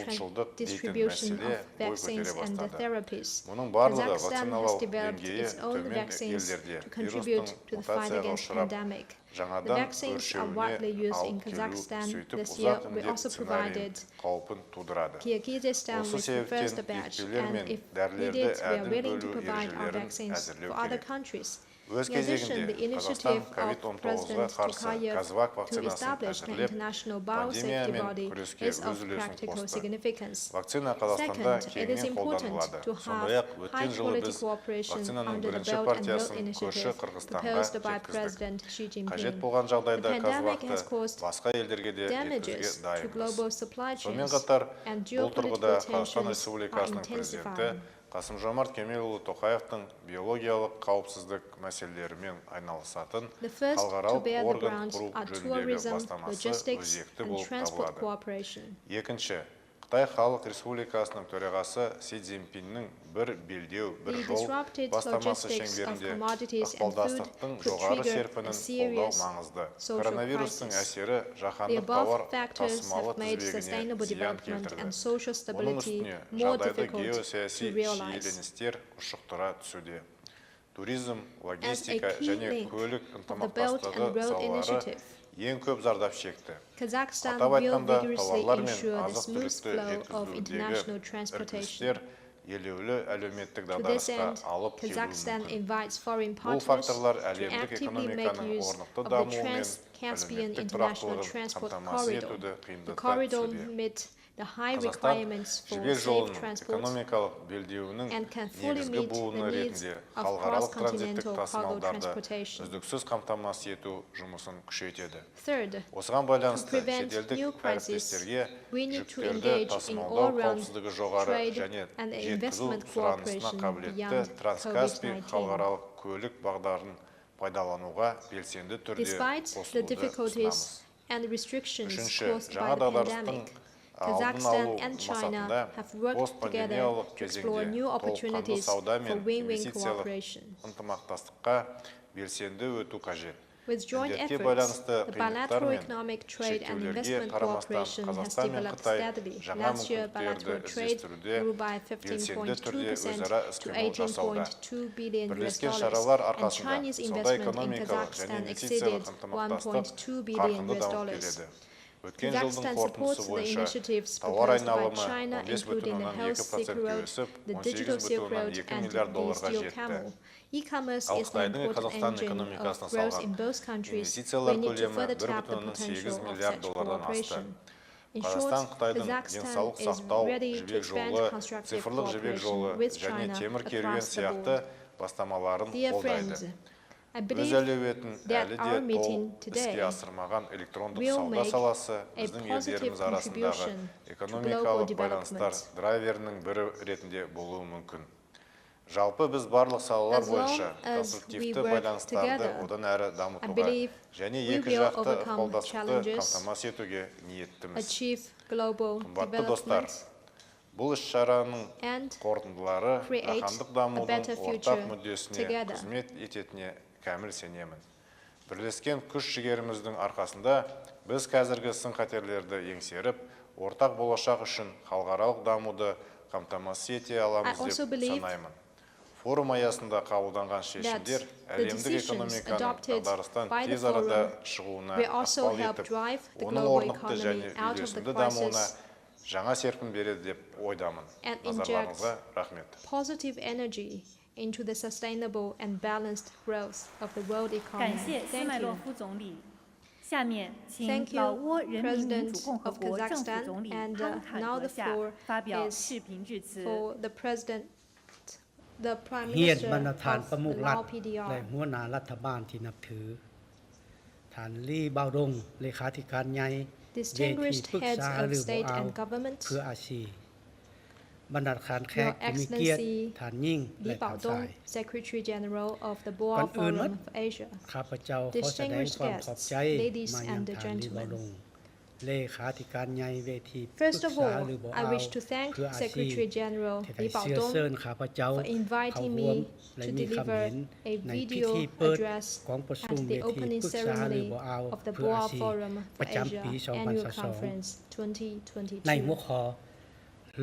distribution of vaccines and therapies. Kazakhstan has developed its own vaccines to contribute to the fight against the pandemic. The vaccines are widely used in Kazakhstan. This year, we also provided Kyrgyzstan with the first batch, and if needed, we are willing to provide our vaccines for other countries. In addition, the initiative of President Tokayev to establish an international biosafety body is of practical significance. Second, it is important to have high-quality cooperation under the Belt and Road Initiative proposed by President Xi Jinping. The pandemic has caused damages to global supply chains, and geopolitical tensions are intensifying. Қасым-Жомарт Кемелұлы Тоқаевтың биологиялық қауіпсіздік мәселелерімен айналысатын халықаралық орган құру жөніндегі бастамасы өзекті болып табылады. Екінші, Қытай Халық Республикасының төрағасы Си Цзиньпиннің бір белдеу, бір жол бастамасы шеңберінде ықпалдастықтың жоғары серпінін қолдау маңызды. Коронавирустың әсері жаһандық тауар тасымалы тізбегіне зиян келтірді. Оның үстіне жағдайды геосаяси шиеленістер ұшықтыра түсуде. Туризм, логистика және көлік ынтымақтастығы салалары ең көп зардап шекті. Атап айтқанда, тауарлар мен азық-түлікті жеткізудегі іркілістер елеулі әлеуметтік дағдарысқа алып келуі мүмкін. Бұл факторлар әлемдік экономиканың орнықты дамуы мен әлеуметтік тұрақтылығын қамтамасыз етуді қиындатып түсуде. Қазақстан жібек жолының экономикалық белдеуінің негізгі буыны ретінде халықаралық транзиттік тасымалдарды үздіксіз қамтамасыз ету жұмысын күшейтеді. Осыған байланысты шетелдік әріптестерге жүктерді тасымалдау қауіпсіздігі жоғары және жеткізу сұранысына қабілетті Транскаспий халықаралық көлік бағдарын пайдалануға белсенді түрде қосылуды ұсынамыз. Үшінші, жаңа дағдарыстың Kazakhstan and China have worked together to explore new opportunities for win-win cooperation. With joint efforts, the bilateral economic trade and investment cooperation has developed steadily. Last year, bilateral trade grew by 15.2% to $18.2 billion, and Chinese investment in Kazakhstan exceeded $1.2 billion. Kazakhstan supports the initiatives proposed by China, including the Health Silk Road, the Digital Silk Road, and the Steel Camel. E-commerce is an important engine of growth in both countries. We need to further tap the potential of such cooperation. In short, Kazakhstan is ready to expand constructive cooperation with China across the board. Dear friends, believe that our meeting today will make a positive contribution to global development. драйверінің бірі ретінде болуы мүмкін. Жалпы біз барлық салалар бойынша конструктивті байланыстарды одан әрі дамытуға және екі жақты ықпалдастықты қамтамасыз етуге ниеттіміз. Қымбатты достар, бұл іс-шараның қорытындылары жаһандық дамудың ортақ мүддесіне қызмет ететініне кәміл сенемін. Бірлескен күш-жігеріміздің арқасында біз қазіргі сын-қатерлерді еңсеріп, ортақ болашақ үшін халықаралық дамуды қамтамасыз ете аламыз деп санаймын. Форум аясында қабылданған шешімдер әлемдік экономиканың дағдарыстан тез арада шығуына ықпал етіп, оның орнықты және үйлесімді дамуына жаңа серпін береді деп ойдамын. Назарларыңызға рахмет. Positive energy into the sustainable and balanced growth of the world economy. 感谢斯麦洛夫总理。下面请老挝人民民主共和国政府总理潘坎阁下发表视频致辞。 The Prime เฮียด Minister บรรณาธิการ of ประมุข the รัฐ Lao PDR และหัวหน้ารัฐบาลที่นับถือท่านลี่บ่าวดงเลขาธิการใหญ่เวทีปรึกษาหรือบ่าวเพื่ออาชีบรรณาธิการแขกผู้มีเกียรติท่านยิ่งและท่านสาย Secretary General of the Boao Forum of Asia ข้าพเจ้าขอแสดงความขอบใจมายังท่านลี่บ่าวดงเลขาธิการใหญ่เวทีปรึก First of ษา all, หรือบ่าว I wish to thank เพื่ออาชี Secretary General ที่ได้ Li เชื้อเชิญ Baodong ข้าพเจ้า for inviting me to deliver a video address at the opening ceremony of the Boao Forum for Asia Annual Conference ในหัว 2022. ข้อ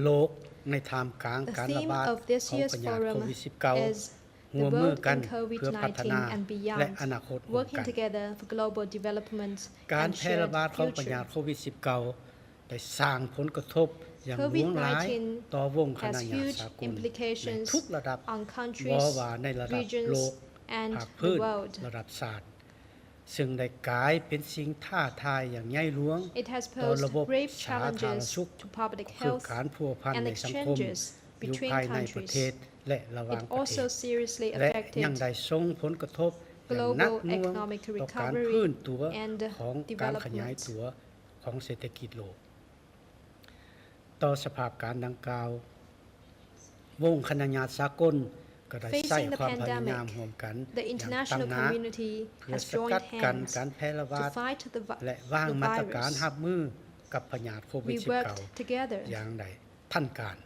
โลกในท่ามกลางการระบาดของปัญหาโควิด -19 ร่วมมือกันเพื่อพัฒนาและอนาคตร่วมกัน การแพร่ระบาดของปัญหาโควิด -19 ได้สร้างผลกระทบอย่างหลวงหลายต่อวงคณะญาติสากลในทุกระดับว่าในระดับโลกภาคพื้นระดับศาสตร์ซึ่งได้กลายเป็นสิ่งท้าทายอย่างใหญ่หลวงต่อระบบสาธารณสุขคือการพัวพันในสังคมอยู่ภายในประเทศและระหว่างประเทศและยังได้ส่งผลกระทบอย่างหนักหน่วงต่อการฟื้นตัวของการขยายตัวของเศรษฐกิจโลกต่อสภาพการดังกล่าววงคณะญาติสากลก็ได้ใช้ความพยายามร่วมกันอย่างตั้งหน้าเพื่อสกัดกั้นการแพร่ระบาดและวางมาตรการรับมือกับพยาธิโควิด -19 อย่างใดทันการ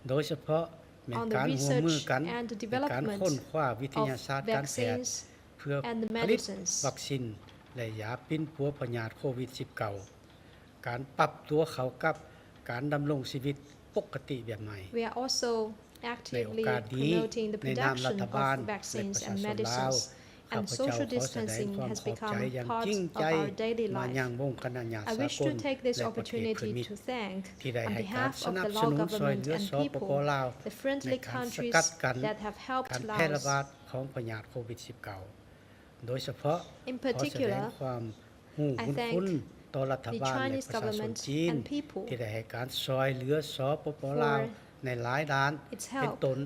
โดยเฉพาะในการร่วมมือกันในการค้นคว้าวิทยาศาสตร์การแพทย์เพื่อผลิตวัคซีนและยาปิ้นปัวพยาธิโควิด -19 การปรับตัวเข้ากับการดำรงชีวิตปกติแบบใหม่ We are also actively promoting the production of vaccines and medicines, and social distancing has become part of our daily life. I wish to take this opportunity to thank, on behalf of the Lao government and people, the friendly countries that have helped Laos. In particular, I thank the Chinese government and people ที่ได้ให้การช่วยเหลือสปป.ลาวในหลายด้านเป็นต้น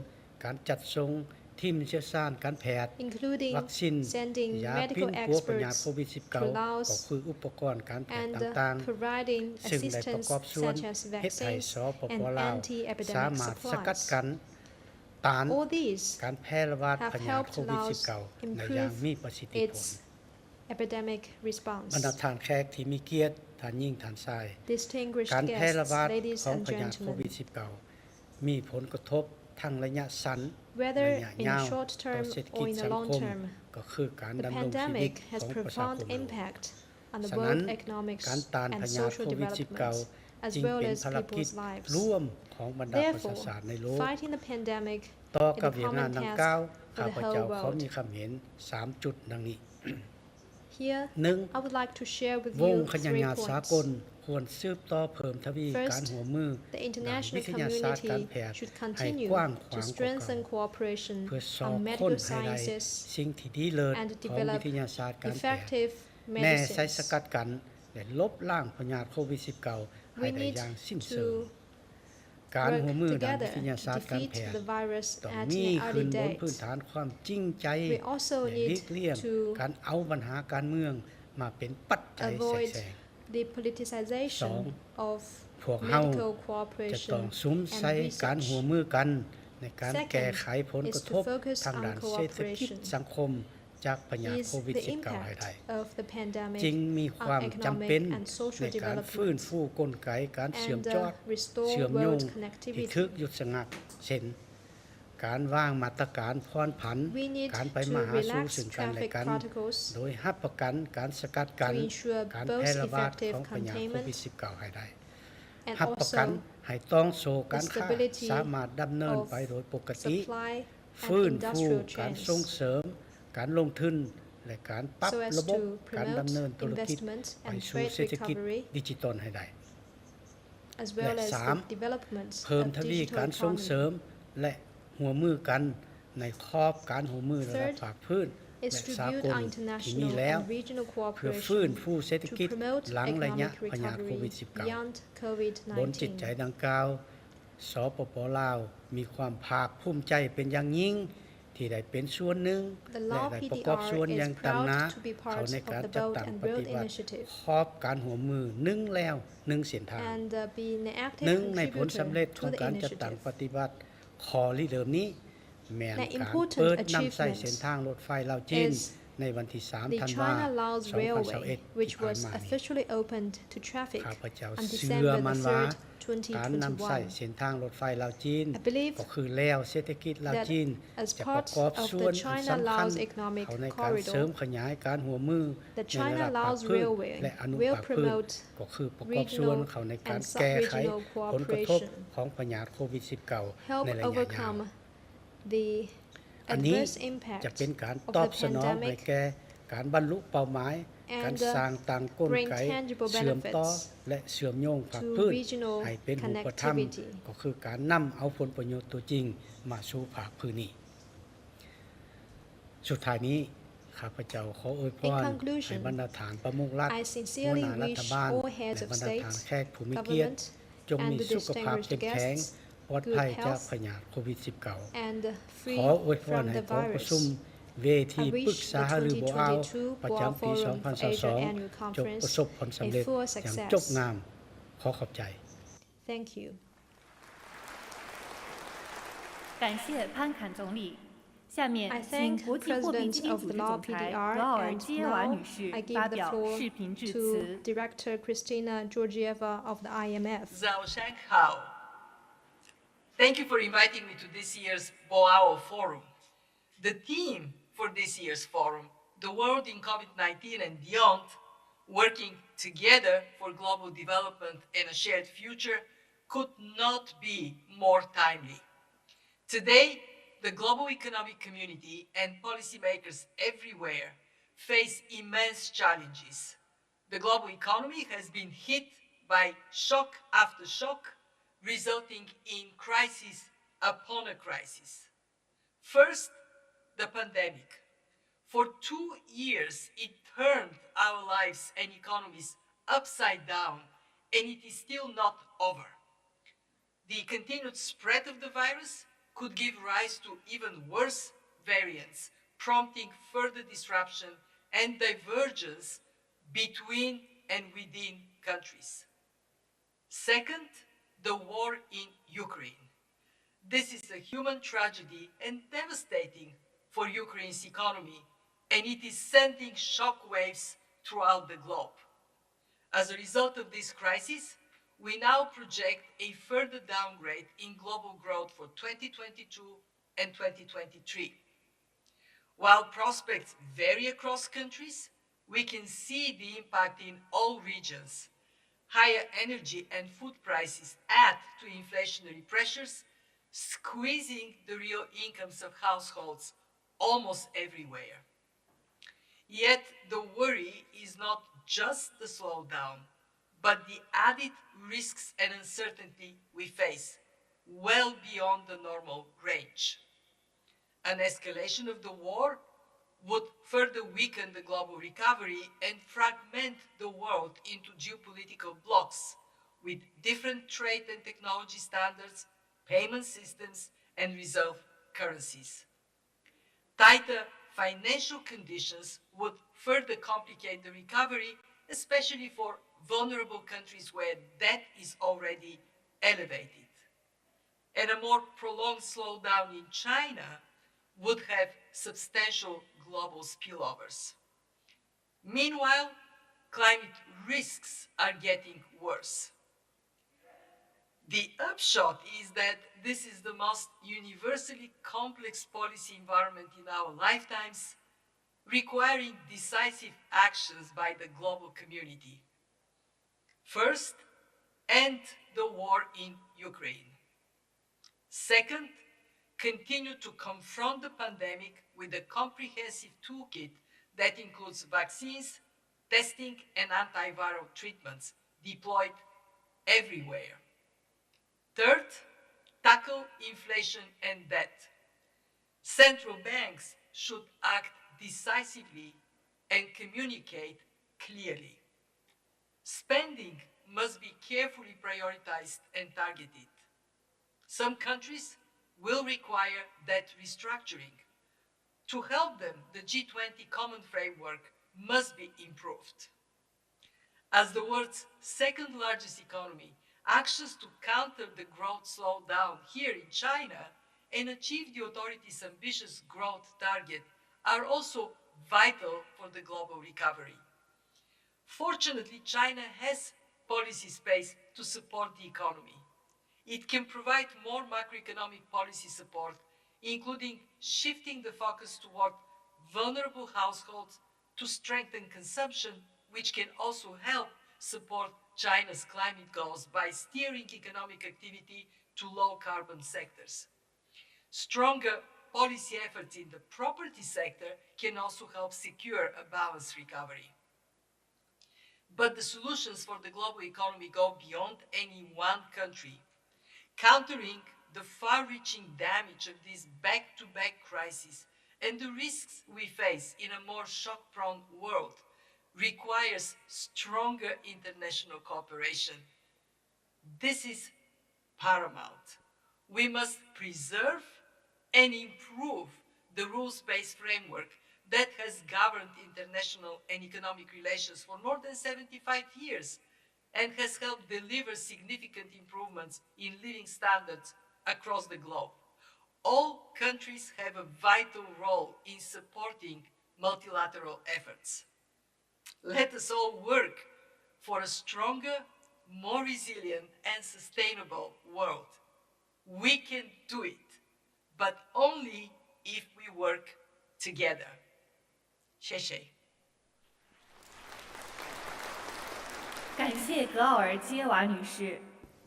การจัดส่งทีมเชี่ยวชาญการแพทย์วัคซีนยาพิษปัวปัญญาโควิด -19 ก็คืออุปกรณ์การแพทย์ต่างๆซึ่งได้ประกอบส่วนเฮ็ดให้สปป.ลาวสามารถสกัดกั้นต้านการแพร่ระบาดพยาธิโควิด -19 ในอย่างมีประสิทธิผล epidemic response. บรรดาท่านแขกที่มีเกียรติท่านยิ่งท่านชายการแพร่ระบาดของพยาธิโควิด -19 มีผลกระทบทั้งระยะสั้นระยะยาวต่อเศรษฐกิจสังคมก็คือการดำรงชีวิตของประชาชนฉะนั้นการต้านพยาธิโควิด -19 จึงเป็นภารกิจร่วมของบรรดาประชาชนในโลกต่อกับอย่างนั้นดังกล่าวข้าพเจ้าขอมีความเห็น3จุดดังนี้ Here, I would like to share with วง you คณะญาติสากล 3 points. ควรสืบต่อเพิ่มทวีการหัวมือ The international วิทยาศาสตร์การแพ community ทย์ should ให้ continue กว้างข to วางกว่า strengthen เก่า cooperation เพื่อสอบ on ค้น medical ให้ได้ sciences สิ่งที่ดีเลิศ and ของ develop วิทยาศาสตร์การแพทย์ effective แน่ใช้ส medicines. กัดกันและลบล้างพยาธิโควิด -19 ให้ We ได้ need อย่างสิ้นเชิง to การร่วมมือ work ด้านวิ together ทยาศาสต to ร์การแพ defeat ทย์ the virus ต้อง at มี an ขึ้ early นบนพื้น date. ฐานความจริงใจ We also และหลี need กเลี่ยง to การเอาปัญหาการเมืองมาเป็นปัจจัยแทรก avoid แซง the politicization of พวกเฮา medical จะต้อง cooperation สุมใส่ and การร่วม research. มือกันในการ Second แก้ไขผลกระทบ is to focus ทางด้าน on เศรษฐกิจ cooperation. สังคมจากปัญหา is โควิด the 19 ให้ impact ได้ of the pandemic จึงมีความ on จำเป็น economic and ใน social การฟื้น development ฟูกลไกการเชื่อม and จอด restore เชื่อมโยง world ที่ connectivity. ทึกหยุดชะงักเช่น การวางมาตรการผ่อนผัน We need การไป to มาหาสู่ relax ซึ่งกันและ traffic กัน protocols โดยรับประกันการสกัดกั้น to ensure การ both แพร่ระบาด effective ของปัญหาโค containment วิด 19 ให้ได้ and รับประกัน also ให้ต้องโซการ the ค้า stability สามารถดำเนิน of ไปโดยปกติ supply ฟื้ and นฟู industrial การ chains ส่งเสริมการลงทุนและการปรับ so as ระบบ to การ promote ดำเนินธุรกิจ investment ไป and สู่ trade เศรษฐกิจ recovery ดิจิตอลให้ได้ as well และ as สาม the development เพิ่ม of ทวี digital การส่งเสริม economy. และหัวมือกันในครอบการหัวมือระดับ Third ภาคพื้น is และ to สา build กล our ที่มี international แล้ว and regional เพื่อฟื้น cooperation ฟูเศรษฐ to กิจ promote หลังระยะ economic พยาธิโควิด recovery 19 beyond บนจิตใจ COVID-19. ดังกล่าว สปป.ลาว มีความภาคภูมิใจเป็นอย่างยิ่งที่ได้เป็นส่วนหนึ่ง The และ Lao ได้ประกอบ PDR ส่วนอย่าง is ต่างหน้า proud to be เขา part ใน of การ the จัด Belt ตั้ง and ป Road ฏิบัติ Initiative ครอบการหัวมือหนึ่งแล้วหนึ่งเส้นทาง and be an active หนึ่งในผลสำเร็จ contributor ของ to the การจัดตั้ง initiative. ปฏิบัติขอริเริ่มนี้แม่น The การ important เปิดนำใส่ achievement เส้นทางรถไฟลาวจีน is ในวันที่ 3 The ธันวาคม China-Laos Railway, 2021 which ที่ผ่าน was มานี้ officially opened to traffic ข้าพเจ้า on เชื่อ December มั the นว่า 3rd, การนำใส่ 2021. เส้นทางรถไฟลาวจีน I believe ก็คือแล้วเศรษฐกิจลาว that จีน as จะประ part กอบ of ส่วน the สำคัญ China-Laos economic เขาในการเสริม corridor, ขยายการหัวมือ the ในระดับภาค China-Laos พื้น Railway และอนุ will ภาคพื้น promote ก็คือประกอบส่วนเขาในการแก้ไข and ผลกระทบ cooperation ของปัญหาโควิด 19 help ในระยะยาว overcome the อันนี้ adverse impact จะเป็นการ of ตอบ the สนองให้ pandemic แก่การบรรลุเป้าหมาย and การสร้างต่างกล bring ไก tangible เชื่อมต่อ benefits และเชื่อมโยงภาค to พื้น regional ให้เป็นรูปธรรม connectivity ก็คือการนำเอาผลประโยชน์ตัวจริงมาสู่ภาคพื้นนี้ สุดท้ายนี้ข้าพเจ้าขออวยพ In ร conclusion, ให้บรรดาฐานประมุขรัฐ I หัว sincerely หน้ารัฐ wish บาล all heads และ of บรรดา state, ฐานแขกผู้มีเกียรติ government, จง and มี the สุขภาพ distinguished เข้มแข็ง guests ปลอด good ภัยจาก health พยาธิโควิด -19 and ข free ออวยพร from ให้ the กองประชุม virus. เวที I ปรึก wish ษา the หารือบ่อาว 2022 ประจำปี Boao Forum for Asia Annual 2022 จงประสบ Conference ผลสำเร็จ a full อย่าง success. จบงาม ขอขอบใจ Thank you. 感谢潘坎总理。下面 I 请 thank 国际货币 President 基金 of 组 the 织 Lao 总裁 PDR 罗奥尔 and 基耶娃 now 女士 I 发 give the 表 floor 视频致 to 辞。 Director Kristina Georgieva of the IMF. Zhao Shanghao. Thank you for inviting me to this year's Boao Forum. The theme for this year's forum, the world in COVID-19 and beyond, working together for global development and a shared future, could not be more timely. Today, the global economic community and policymakers everywhere face immense challenges. The global economy has been hit by shock after shock, resulting in crisis upon a crisis. First, the pandemic. For 2 years, it turned our lives and economies upside down, and it is still not over. The continued spread of the virus could give rise to even worse variants, prompting further disruption and divergence between and within countries. Second, the war in Ukraine. This is a human tragedy and devastating for Ukraine's economy, and it is sending shockwaves throughout the globe. As a result of this crisis, we now project a further downgrade in global growth for 2022 and 2023. While prospects vary across countries, we can see the impact in all regions. Higher energy and food prices add to inflationary pressures, squeezing the real incomes of households almost everywhere. Yet the worry is not just the slowdown, but the added risks and uncertainty we face, well beyond the normal range. An escalation of the war would further weaken the global recovery and fragment the world into geopolitical blocs, with different trade and technology standards, payment systems, and reserve currencies. Tighter financial conditions would further complicate the recovery, especially for vulnerable countries where debt is already elevated. And a more prolonged slowdown in China would have substantial global spillovers. Meanwhile, climate risks are getting worse. The upshot is that this is the most universally complex policy environment in our lifetimes, requiring decisive actions by the global community. First, end the war in Ukraine. Second, continue to confront the pandemic with a comprehensive toolkit that includes vaccines, testing, and antiviral treatments deployed everywhere. Third, tackle inflation and debt. Central banks should act decisively and communicate clearly. Spending must be carefully prioritized and targeted. Some countries will require debt restructuring. To help them, the G20 common framework must be improved. As the world's second largest economy, actions to counter the growth slowdown here in China and achieve the authorities' ambitious growth target are also vital for the global recovery. Fortunately, China has policy space to support the economy. It can provide more macroeconomic policy support, including shifting the focus toward vulnerable households to strengthen consumption, which can also help support China's climate goals by steering economic activity to low-carbon sectors. Stronger policy efforts in the property sector can also help secure a balanced recovery. But the solutions for the global economy go beyond any one country. Countering the far-reaching damage of this back-to-back crisis and the risks we face in a more shock-prone world requires stronger international cooperation. This is paramount. We must preserve and improve the rules-based framework that has governed international and economic relations for more than 75 years and has helped deliver significant improvements in living standards across the globe. All countries have a vital role in supporting multilateral efforts. Let us all work for a stronger, more resilient and sustainable world. We can do it, but only if we work together. 谢谢。感谢格奥尔基耶娃女士。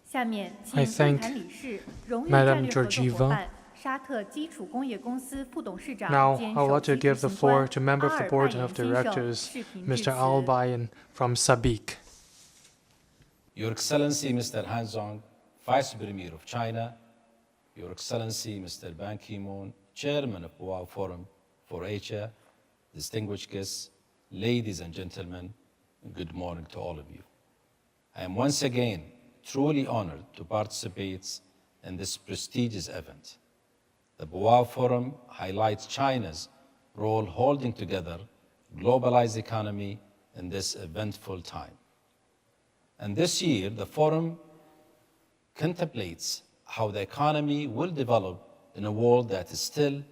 下面请 I 中 thank 坛理事、荣誉 Madam 战略合作伙 Georgieva. 伴、沙特基础工业公司副董事长 Now 兼 I 首 want to 席执 give the 行 floor 官 to Member 阿 of the 尔拜 Board 延 of 先生 Directors, 视频致 Mr. 辞。 Al Bayan from Sabiq. Your Excellency Mr. Han Zhang, Vice Premier of China, Your Excellency Mr. Ban Ki-moon, Chairman of Boao Forum for Asia, distinguished guests, ladies and gentlemen, good morning to all of you. I am once again truly honored to participate in this prestigious event. The Boao Forum highlights China's role holding together globalized economy in this eventful time. And this year, the forum contemplates how the economy will develop in a world that still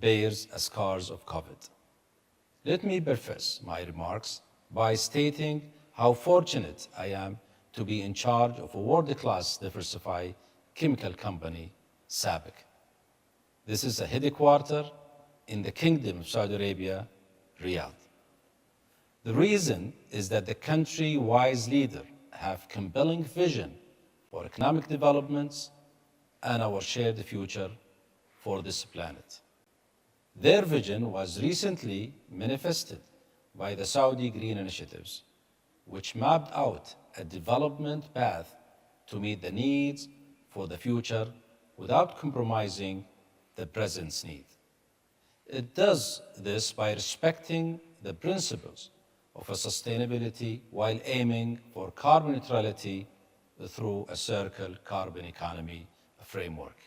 bears the scars of COVID. Let me preface my remarks by stating how fortunate I am to be in charge of a world-class diversified chemical company, SABIC. This is a headquarters in the Kingdom of Saudi Arabia, Riyadh. The reason is that the country-wise leaders have compelling vision for economic developments and our shared future for this planet. Their vision was recently manifested by the Saudi Green Initiatives, which mapped out a development path to meet the needs for the future without compromising the present's need. It does this by respecting the principles of sustainability while aiming for carbon neutrality through a circular carbon economy framework.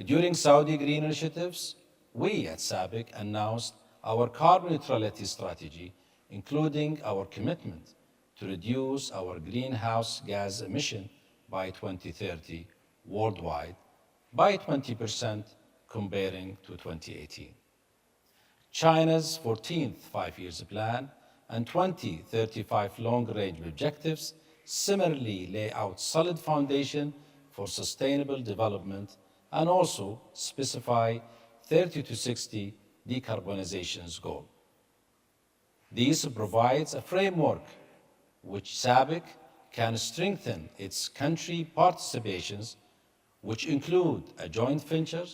During Saudi Green Initiatives, we at SABIC announced our carbon neutrality strategy, including our commitment to reduce our greenhouse gas emission by 2030 worldwide by 20% comparing to 2018. China's 14th five-year plan and 2035 long-range objectives similarly lay out solid foundation for sustainable development and also specify 30 to 60 decarbonization goal. This provides a framework which SABIC can strengthen its country participations, which include a joint venture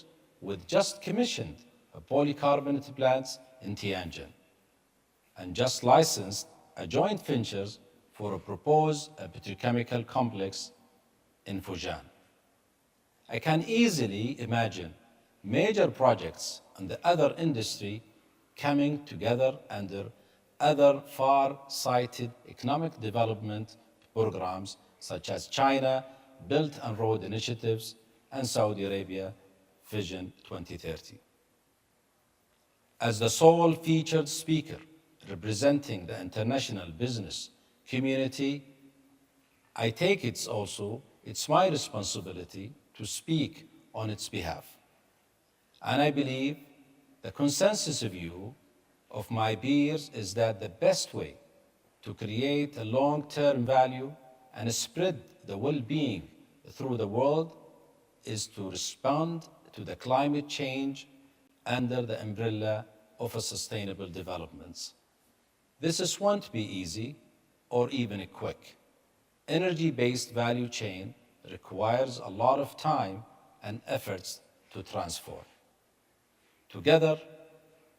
with just commissioned polycarbonate plants in Tianjin, and just licensed a joint venture for a proposed petrochemical complex in Fujian. I can easily imagine major projects in the other industry coming together under other far-sighted economic development programs such as China Belt and Road Initiatives and Saudi Arabia Vision 2030. As the sole featured speaker representing the international business community, I take it's my responsibility to speak on its behalf. And I believe the consensus view of my peers is that the best way to create a long-term value and spread the well-being through the world is to respond to the climate change under the umbrella of a sustainable development. This won't be easy or even quick. Energy-based value chain requires a lot of time and efforts to transform. Together,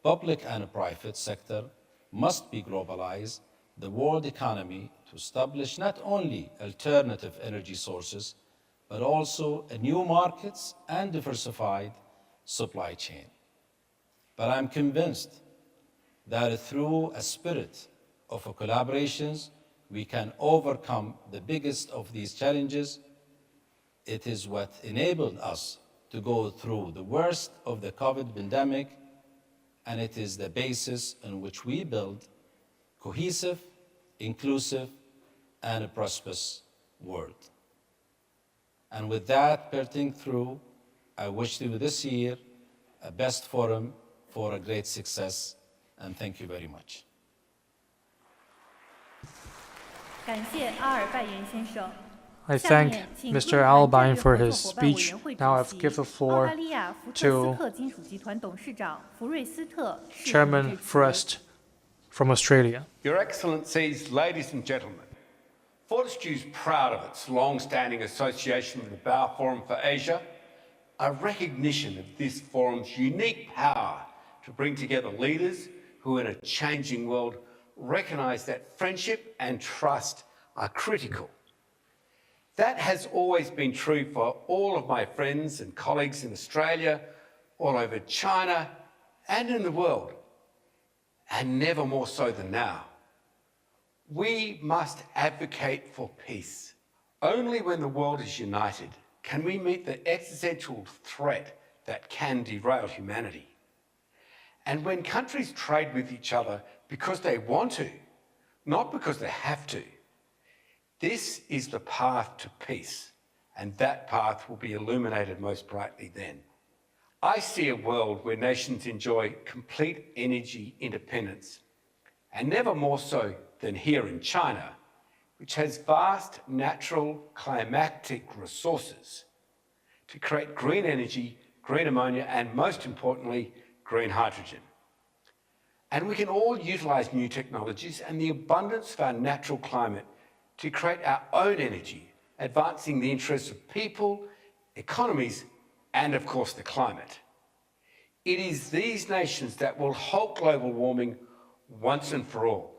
public and private sector must be globalized the world economy to establish not only alternative energy sources, but also new markets and diversified supply chain. But I'm convinced that through a spirit of collaborations, we can overcome the biggest of these challenges. It is what enabled us to go through the worst of the COVID pandemic, and it is the basis on which we build cohesive, inclusive, and a prosperous world. And with that pertaining through, I wish you this year a best forum for a great success, and thank you very much. 感谢阿尔拜岩先生。 I thank Mr. Albine for his speech. Now I've given the floor to Chairman Frist from Australia. Your Excellencies, ladies and gentlemen, Fortescue is proud of its long-standing association with the Boao Forum for Asia, a recognition of this forum's unique power to bring together leaders who in a changing world recognise that friendship and trust are critical. That has always been true for all of my friends and colleagues in Australia, all over China and in the world, and never more so than now. We must advocate for peace. Only when the world is united can we meet the existential threat that can derail humanity. And when countries trade with each other because they want to, not because they have to, this is the path to peace, and that path will be illuminated most brightly then. I see a world where nations enjoy complete energy independence, and never more so than here in China, which has vast natural climatic resources to create green energy, green ammonia, and most importantly, green hydrogen. And we can all utilise new technologies and the abundance of our natural climate to create our own energy, advancing the interests of people, economies, and of course the climate. It is these nations that will halt global warming once and for all.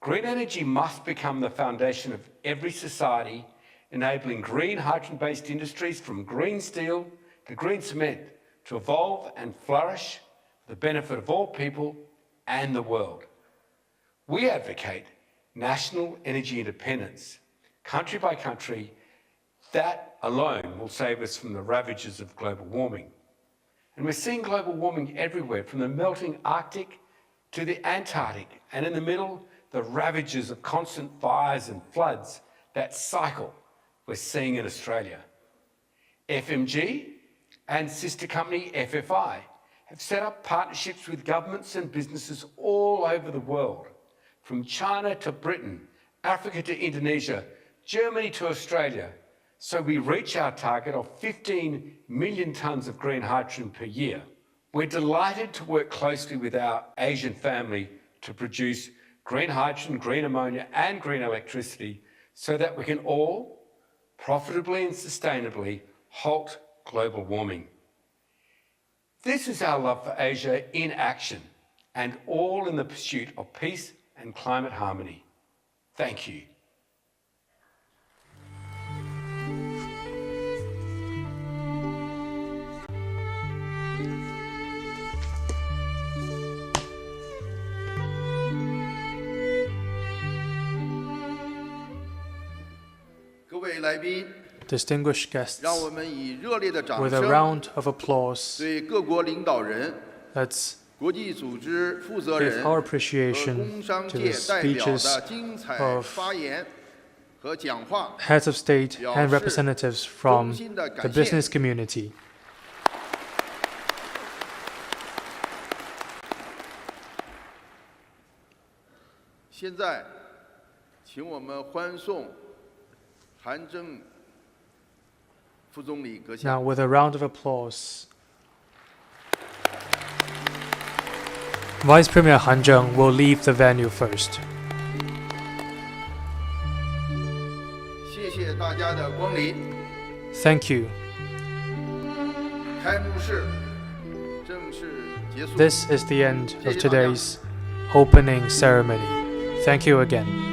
Green energy must become the foundation of every society, enabling green hydrogen-based industries from green steel to green cement to evolve and flourish for the benefit of all people and the world. We advocate national energy independence country by country. That alone will save us from the ravages of global warming. And we're seeing global warming everywhere, from the melting Arctic to the Antarctic, and in the middle, the ravages of constant fires and floods, that cycle we're seeing in Australia. FMG and sister company FFI have set up partnerships with governments and businesses all over the world, from China to Britain, Africa to Indonesia, Germany to Australia, so we reach our target of 15 million tonnes of green hydrogen per year. We're delighted to work closely with our Asian family to produce green hydrogen, green ammonia and green electricity so that we can all profitably and sustainably halt global warming. This is our love for Asia in action, and all in the pursuit of peace and climate harmony. Thank you. Distinguished guests, with a round of applause, let's give our appreciation to the speeches of heads of state and representatives from the business community. Now, with a round of applause, Vice Premier Han Zheng will leave the venue first. Thank you. This is the end of today's opening ceremony. Thank you again.